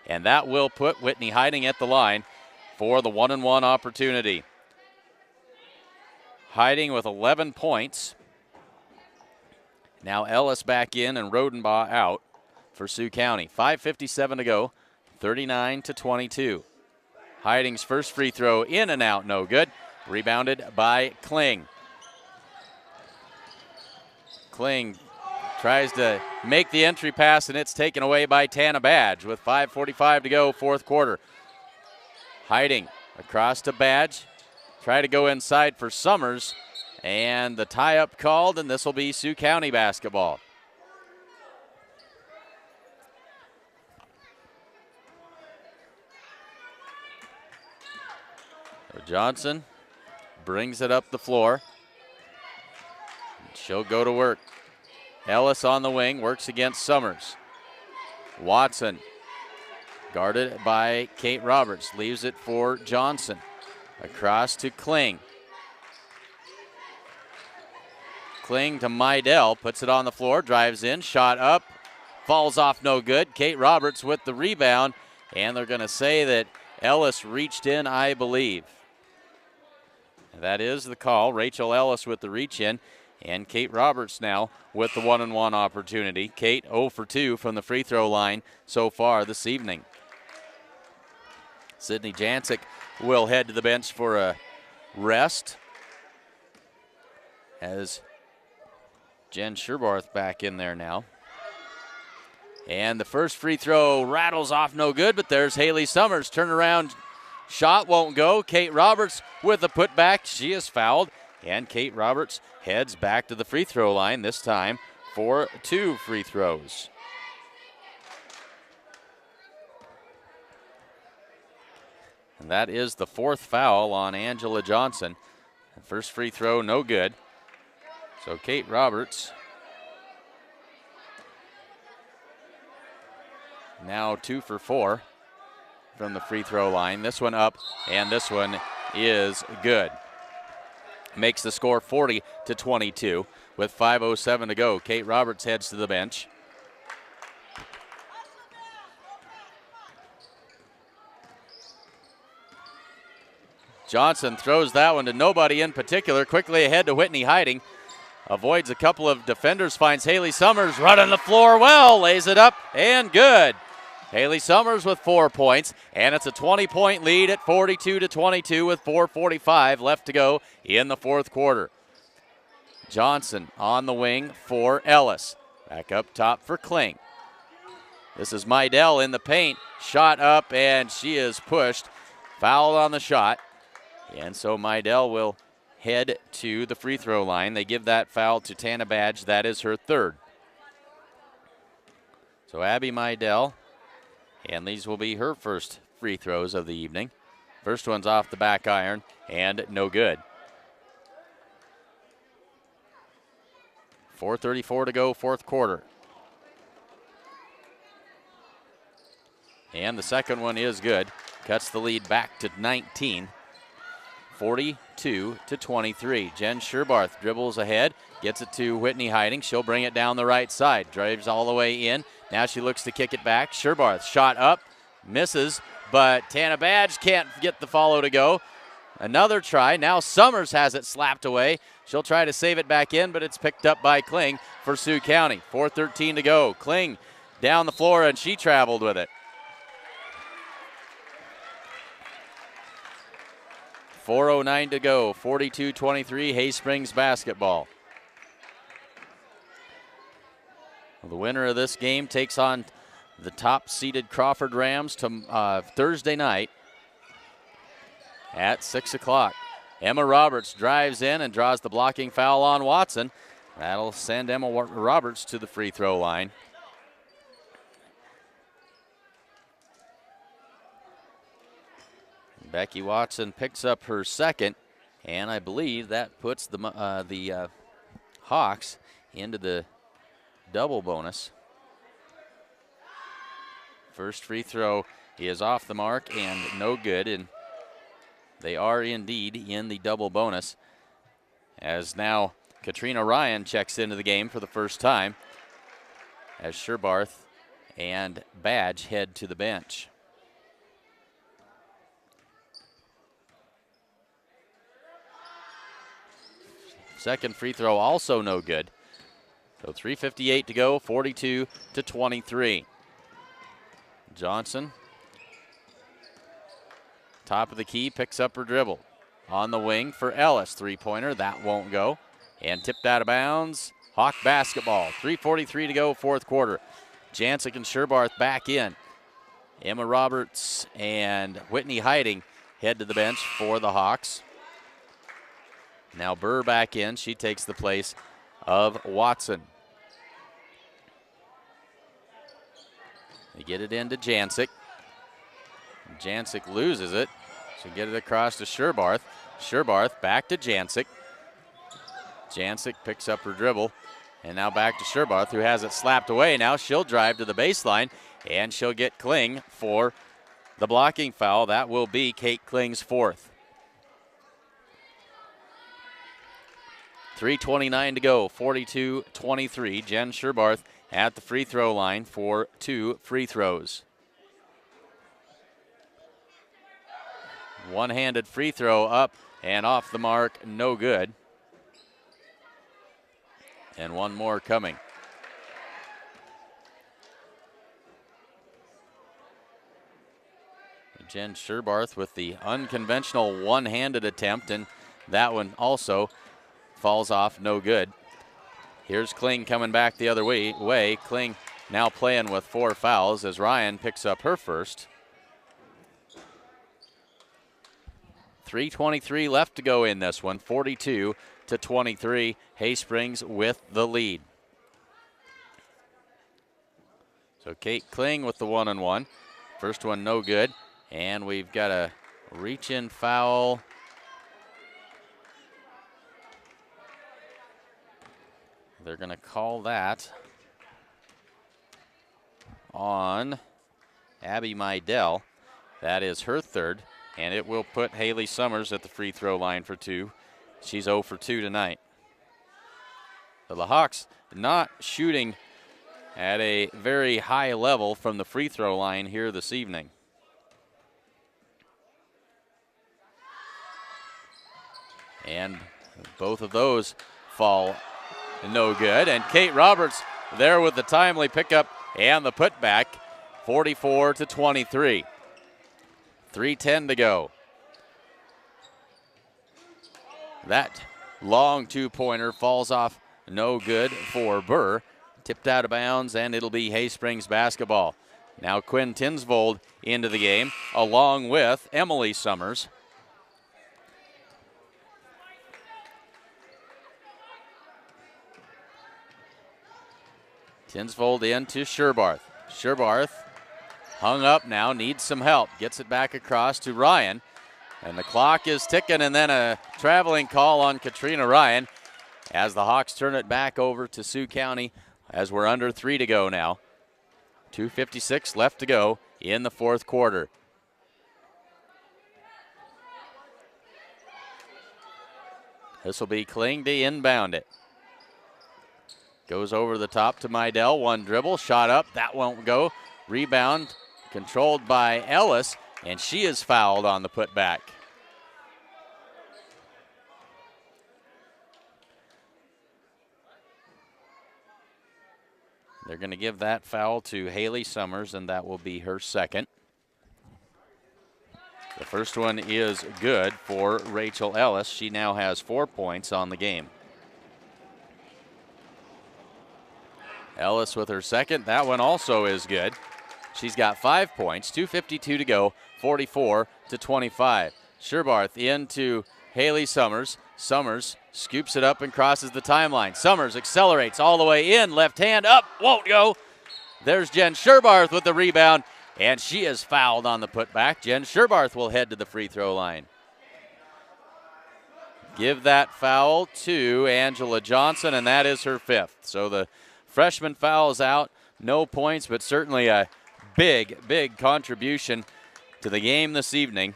and that will put Whitney Hiding at the line for the 1-and-1 opportunity. Hiding with 11 points. Now Ellis back in and Rodenbaugh out for Sioux County. 5:57 to go, 39-22. Hiding's first free throw in and out, no good. Rebounded by Kling. Kling tries to make the entry pass, and it's taken away by Tana Badge with 5:45 to go, fourth quarter. Hiding across to Badge. Try to go inside for Summers, and the tie-up called, and this will be Sioux County basketball. Johnson brings it up the floor. She'll go to work. Ellis on the wing, works against Summers. Watson, guarded by Kate Roberts, leaves it for Johnson. Across to Kling. Kling to Meidel, puts it on the floor, drives in, shot up, falls off, no good. Kate Roberts with the rebound, and they're going to say that Ellis reached in, I believe. That is the call. Rachel Ellis with the reach in, and Kate Roberts now with the 1-and-1 opportunity. Kate 0 for 2 from the free throw line so far this evening. Sydney Jancic will head to the bench for a rest as Jen Sherbarth back in there now. And the first free throw rattles off no good, but there's Haley Summers. Turnaround shot won't go. Kate Roberts with a putback. She is fouled, and Kate Roberts heads back to the free throw line, this time for 2 free throws. And that is the 4th foul on Angela Johnson. The first free throw, no good. So Kate Roberts now 2 for 4 from the free throw line. This one up, and this one is good. Makes the score 40-22 with 5:07 to go. Kate Roberts heads to the bench. Johnson throws that one to nobody in particular. Quickly ahead to Whitney Hiding. Avoids a couple of defenders, finds Haley Summers running the floor well, lays it up, and good. Haley Summers with 4 points, and it's a 20-point lead at 42-22 with 4:45 left to go in the 4th quarter. Johnson on the wing for Ellis. Back up top for Kling. This is Mydell in the paint. Shot up, and she is pushed. Fouled on the shot. And so Mydell will head to the free throw line. They give that foul to Tana Badge. That is her 3rd. So Abby Mydell, and these will be her first free throws of the evening. First one's off the back iron, and no good. 4:34 to go, 4th quarter. And the second one is good. Cuts the lead back to 19. 42-23. Jen Sherbarth dribbles ahead, gets it to Whitney Hiding. She'll bring it down the right side. Drives all the way in. Now she looks to kick it back. Sherbarth shot up, misses, but Tana Badge can't get the follow to go. Another try. Now Summers has it slapped away. She'll try to save it back in, but it's picked up by Kling for Sioux County. 4:13 to go. Kling down the floor, and she traveled with it. 4:09 to go. 42-23, Hay Springs basketball. Well, the winner of this game takes on the top-seeded Crawford Rams to Thursday night at 6 o'clock. Emma Roberts drives in and draws the blocking foul on Watson. That'll send Emma Roberts to the free throw line. Becky Watson picks up her 2nd, and I believe that puts the Hawks into the double bonus. First free throw is off the mark and no good, and they are indeed in the double bonus, as now Katrina Ryan checks into the game for the first time as Sherbarth and Badge head to the bench. Second free throw also no good. So 3:58 to go, 42-23. Johnson, top of the key, picks up her dribble. On the wing for Ellis, 3-pointer, that won't go. And tipped out of bounds. Hawk basketball, 3:43 to go, 4th quarter. Jancic and Sherbarth back in. Emma Roberts and Whitney Hiding head to the bench for the Hawks. Now Burr back in. She takes the place of Watson. They get it into Jancic. Jancic loses it. She'll get it across to Sherbarth. Sherbarth back to Jancic. Jancic picks up her dribble. And now back to Sherbarth, who has it slapped away. Now she'll drive to the baseline, and she'll get Kling for the blocking foul. That will be Kate Kling's 4th. 3:29 to go, 42-23. Jen Sherbarth at the free throw line for 2 free throws. One-handed free throw up and off the mark, no good. And one more coming. Jen Sherbarth with the unconventional one-handed attempt, and that one also falls off, no good. Here's Kling coming back the other way. Kling now playing with 4 fouls as Ryan picks up her first. 3:23 left to go in this one, 42-23. Hay Springs with the lead. So Kate Kling with the 1-on-1. First one no good, and we've got a reach-in foul. They're going to call that on Abby Mydell. That is her third, and it will put Haley Summers at the free throw line for 2. She's 0 for 2 tonight. So the Hawks not shooting at a very high level from the free throw line here this evening. And both of those fall no good. And Kate Roberts there with the timely pickup and the putback, 44-23. 3:10 to go. That long 2-pointer falls off no good for Burr. Tipped out of bounds, and it'll be Hay Springs basketball. Now Quinn Tinsvold into the game, along with Emily Summers. Tinsvold into Sherbarth. Sherbarth hung up now, needs some help. Gets it back across to Ryan. And the clock is ticking, and then a traveling call on Katrina Ryan as the Hawks turn it back over to Sioux County as we're under 3 to go now. 2:56 left to go in the fourth quarter. This will be Kling to inbound it. Goes over the top to Mydell. One dribble, shot up. That won't go. Rebound controlled by Ellis, and she is fouled on the putback. They're going to give that foul to Haley Summers, and that will be her second. The first one is good for Rachel Ellis. She now has 4 points on the game. Ellis with her second. That one also is good. She's got 5 points. 2:52 to go. 44-25. Sherbarth into Haley Summers. Summers scoops it up and crosses the timeline. Summers accelerates all the way in. Left hand up. Won't go. There's Jen Sherbarth with the rebound, and she is fouled on the putback. Jen Sherbarth will head to the free throw line. Give that foul to Angela Johnson, and that is her 5th. So the freshman foul's out. No points, but certainly a big, big contribution to the game this evening.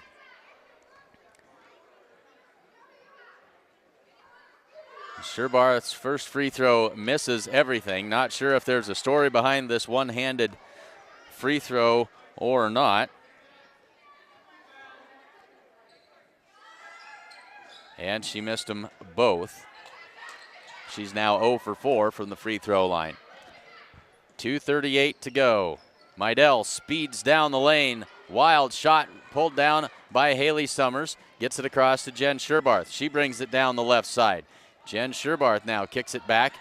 Sherbarth's first free throw misses everything. Not sure if there's a story behind this one-handed free throw or not. And she missed them both. She's now 0 for 4 from the free throw line. 2:38 to go. Mydell speeds down the lane. Wild shot pulled down by Haley Summers. Gets it across to Jen Sherbarth. She brings it down the left side. Jen Sherbarth now kicks it back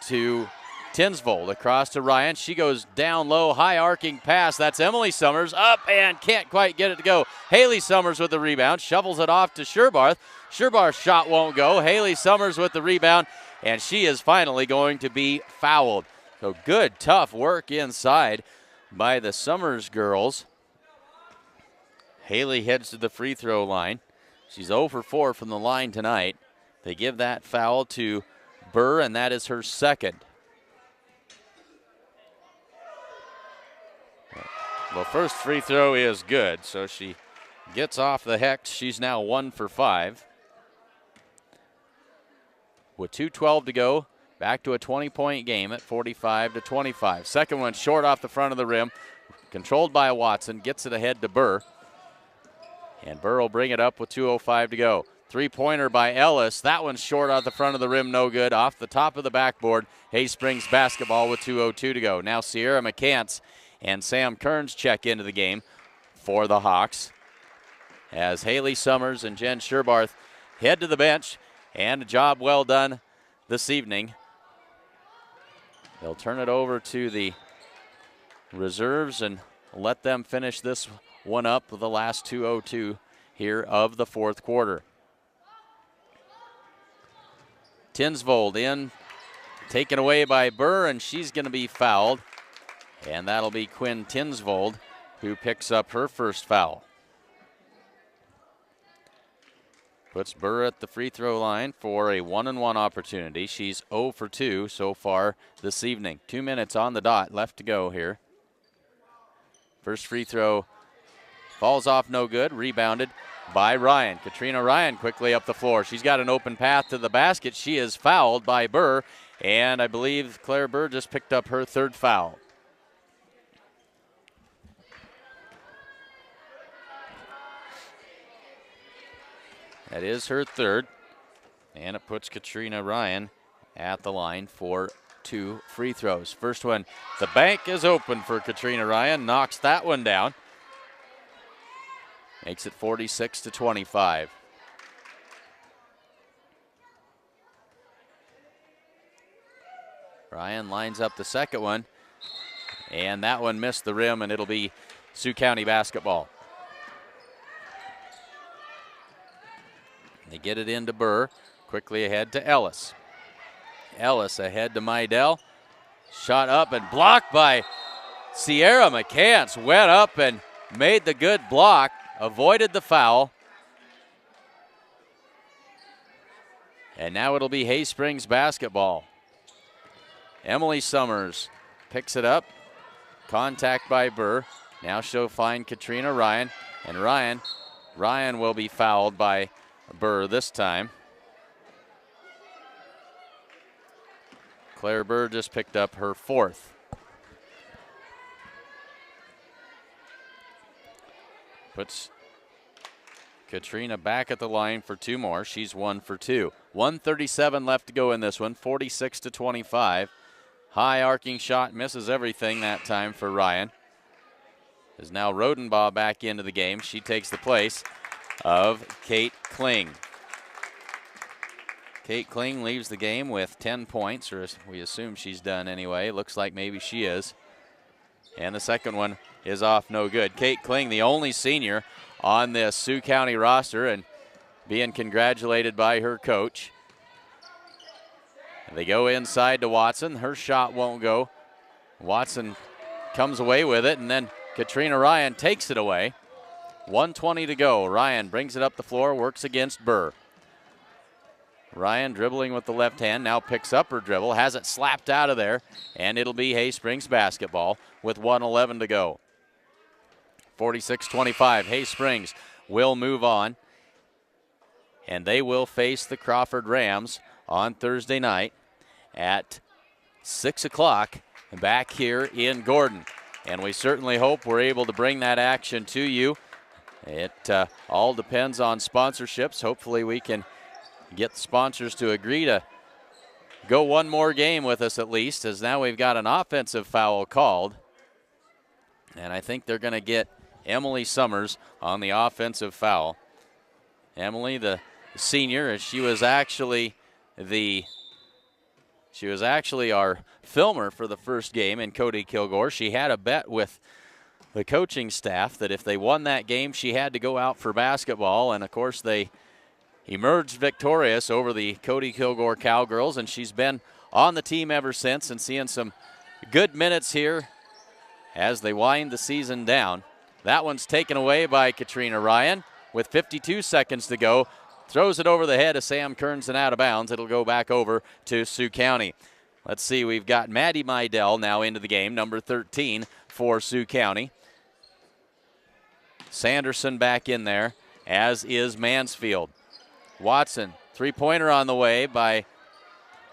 to Tinsvold. Across to Ryan. She goes down low, high arcing pass. That's Emily Summers. Up and can't quite get it to go. Haley Summers with the rebound. Shovels it off to Sherbarth. Sherbarth's shot won't go. Haley Summers with the rebound, and she is finally going to be fouled. So good, tough work inside by the Summers girls. Haley heads to the free throw line. She's 0 for 4 from the line tonight. They give that foul to Burr, and that is her second. Well, first free throw is good, so she gets off the hex. She's now 1 for 5. With 2:12 to go, back to a 20-point game at 45-25. Second one short off the front of the rim, controlled by Watson, gets it ahead to Burr. And Burr will bring it up with 2:05 to go. Three-pointer by Ellis. That one's short off the front of the rim, no good. Off the top of the backboard, Hay Springs basketball with 2:02 to go. Now Sierra McCants and Sam Kearns check into the game for the Hawks. as Haley Summers and Jen Sherbarth head to the bench, and a job well done this evening. They'll turn it over to the reserves and let them finish this one up with the last 2:02 here of the fourth quarter. Tinsvold in, taken away by Burr, and she's going to be fouled. And that'll be Quinn Tinsvold who picks up her first foul. Puts Burr at the free throw line for a 1-and-1 opportunity. She's 0 for 2 so far this evening. 2 minutes on the dot left to go here. First free throw falls off, no good. Rebounded by Ryan. Katrina Ryan quickly up the floor. She's got an open path to the basket. She is fouled by Burr, and I believe Claire Burr just picked up her third foul. That is her third, and it puts Katrina Ryan at the line for 2 free throws. First one, the bank is open for Katrina Ryan, knocks that one down. Makes it 46-25. Ryan lines up the second one, and that one missed the rim, and it'll be Sioux County basketball. They get it into Burr, quickly ahead to Ellis. Ellis ahead to Mydell. Shot up and blocked by Sierra McCants. Went up and made the good block, avoided the foul. And now it'll be Hay Springs basketball. Emily Summers picks it up. Contact by Burr. Now she'll find Katrina Ryan. And Ryan will be fouled by Burr this time. Claire Burr just picked up her fourth. Puts Katrina back at the line for 2 more. She's 1 for 2. 1:37 left to go in this one, 46-25. High arcing shot, misses everything that time for Ryan. Is now Rodenbaugh back into the game. She takes the place of Kate Kling. Kate Kling leaves the game with 10 points, or we assume she's done anyway. Looks like maybe she is. And the second one is off, no good. Kate Kling, the only senior on this Sioux County roster, and being congratulated by her coach. They go inside to Watson. Her shot won't go. Watson comes away with it, and then Katrina Ryan takes it away. 1:20 to go. Ryan brings it up the floor, works against Burr. Ryan dribbling with the left hand, now picks up her dribble, has it slapped out of there, and it'll be Hay Springs basketball with 1:11 to go. 46-25. Hay Springs will move on, and they will face the Crawford Rams on Thursday night at 6 o'clock back here in Gordon. And we certainly hope we're able to bring that action to you. It all depends on sponsorships. Hopefully we can get sponsors to agree to go one more game with us at least, as now we've got an offensive foul called. And I think they're going to get Emily Summers on the offensive foul. Emily, the senior, as she was actually our filmer for the first game in Cody Kilgore. She had a bet with the coaching staff that if they won that game, she had to go out for basketball. And of course, they emerged victorious over the Cody Kilgore Cowgirls, and she's been on the team ever since and seeing some good minutes here as they wind the season down. That one's taken away by Katrina Ryan with 52 seconds to go. Throws it over the head of Sam Kearns and out of bounds. It'll go back over to Sioux County. Let's see, we've got Maddie Mydell now into the game, number 13 for Sioux County. Sanderson back in there, as is Mansfield. Watson, three-pointer on the way by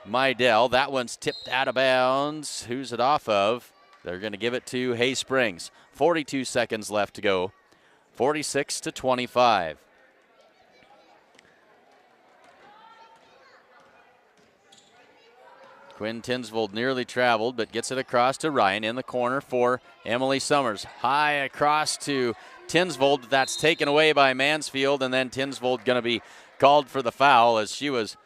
Mydell. That one's tipped out of bounds. Who's it off of? They're going to give it to Hay Springs. 42 seconds left to go. 46-25. Quinn Tinsvold nearly traveled, but gets it across to Ryan in the corner for Emily Summers. High across to Tinsvold. That's taken away by Mansfield, and then Tinsvold going to be called for the foul as she was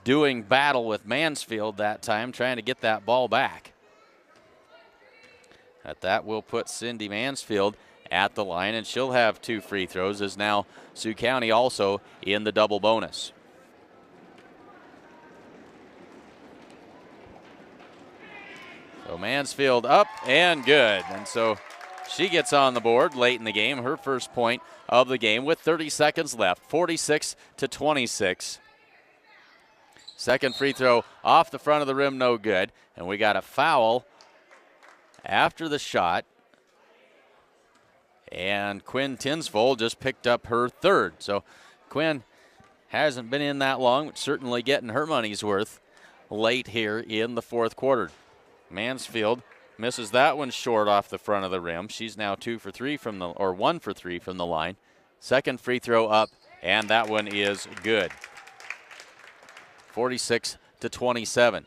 doing battle with Mansfield that time, trying to get that ball back. That will put Cindy Mansfield at the line, and she'll have 2 free throws, as now Sioux County also in the double bonus. So Mansfield up and good. And so she gets on the board late in the game, her first point of the game with 30 seconds left, 46-26. Second free throw off the front of the rim, no good. And we got a foul after the shot. And Quinn Tinsvold just picked up her third. So Quinn hasn't been in that long, but certainly getting her money's worth late here in the fourth quarter. Mansfield misses that one short off the front of the rim. She's now 1 for 3 from the line. Second free throw up, and that one is good. 46-27.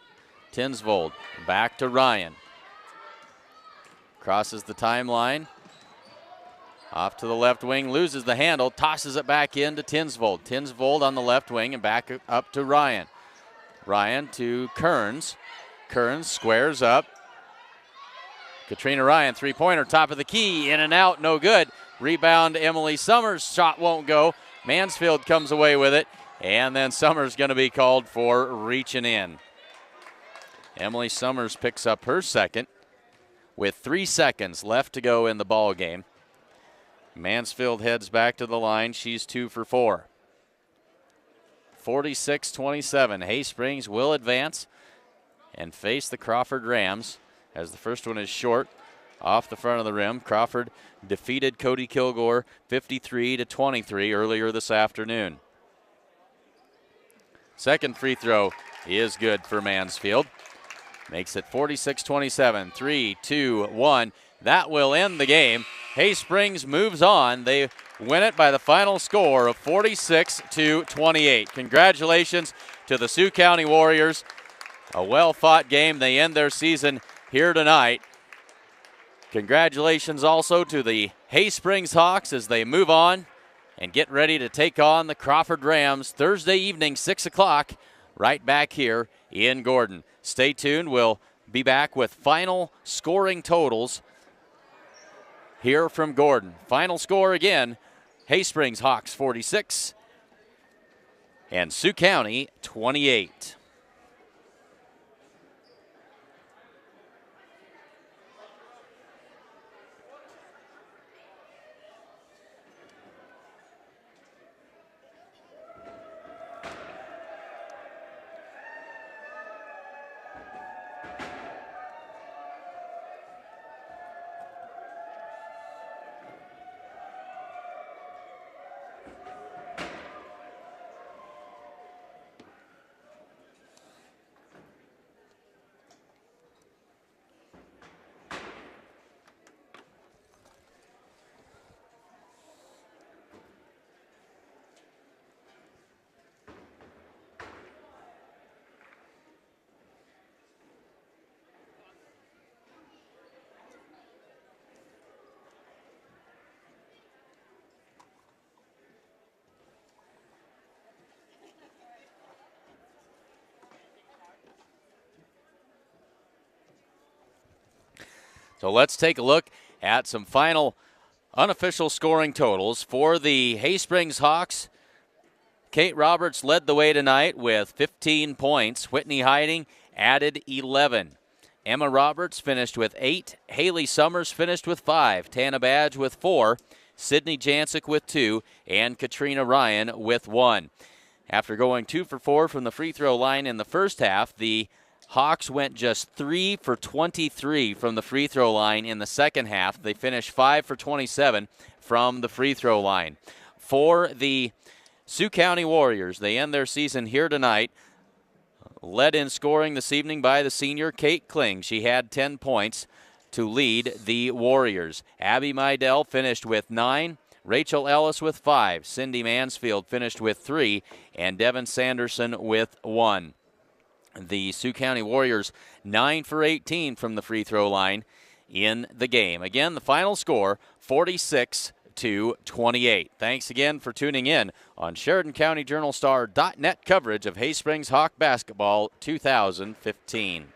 Tinsvold back to Ryan. Crosses the timeline. Off to the left wing, loses the handle, tosses it back in to Tinsvold. Tinsvold on the left wing and back up to Ryan. Ryan to Kearns. Kearns squares up. Katrina Ryan, three-pointer, top of the key, in and out, no good. Rebound, Emily Summers, shot won't go. Mansfield comes away with it, and then Summers going to be called for reaching in. Emily Summers picks up her second with 3 seconds left to go in the ball game. Mansfield heads back to the line. She's 2 for 4. 46-27. Hay Springs will advance and face the Crawford Rams as the first one is short off the front of the rim. Crawford defeated Cody Kilgore 53-23 earlier this afternoon. Second free throw is good for Mansfield. Makes it 46-27. 3, 2, 1. That will end the game. Hay Springs moves on. They win it by the final score of 46-28. Congratulations to the Sioux County Warriors. A well-fought game. They end their season here tonight. Congratulations also to the Hay Springs Hawks as they move on and get ready to take on the Crawford Rams Thursday evening, 6 o'clock, right back here in Gordon. Stay tuned. We'll be back with final scoring totals here from Gordon. Final score again, Hay Springs Hawks 46 and Sioux County 28. So let's take a look at some final unofficial scoring totals for the Hay Springs Hawks. Kate Roberts led the way tonight with 15 points. Whitney Hiding added 11. Emma Roberts finished with 8. Haley Summers finished with 5. Tana Badge with 4. Sydney Jancic with 2. And Katrina Ryan with 1. After going 2 for 4 from the free throw line in the first half, the Hawks went just 3 for 23 from the free throw line in the second half. They finished 5 for 27 from the free throw line. For the Sioux County Warriors, they end their season here tonight, led in scoring this evening by the senior Kate Kling. She had 10 points to lead the Warriors. Abby Mydell finished with 9. Rachel Ellis with 5. Cindy Mansfield finished with 3. And Devin Sanderson with 1. The Sioux County Warriors 9 for 18 from the free throw line in the game. Again, the final score 46-28. Thanks again for tuning in on SheridanCountyJournalStar.net coverage of Hay Springs Hawk basketball 2015.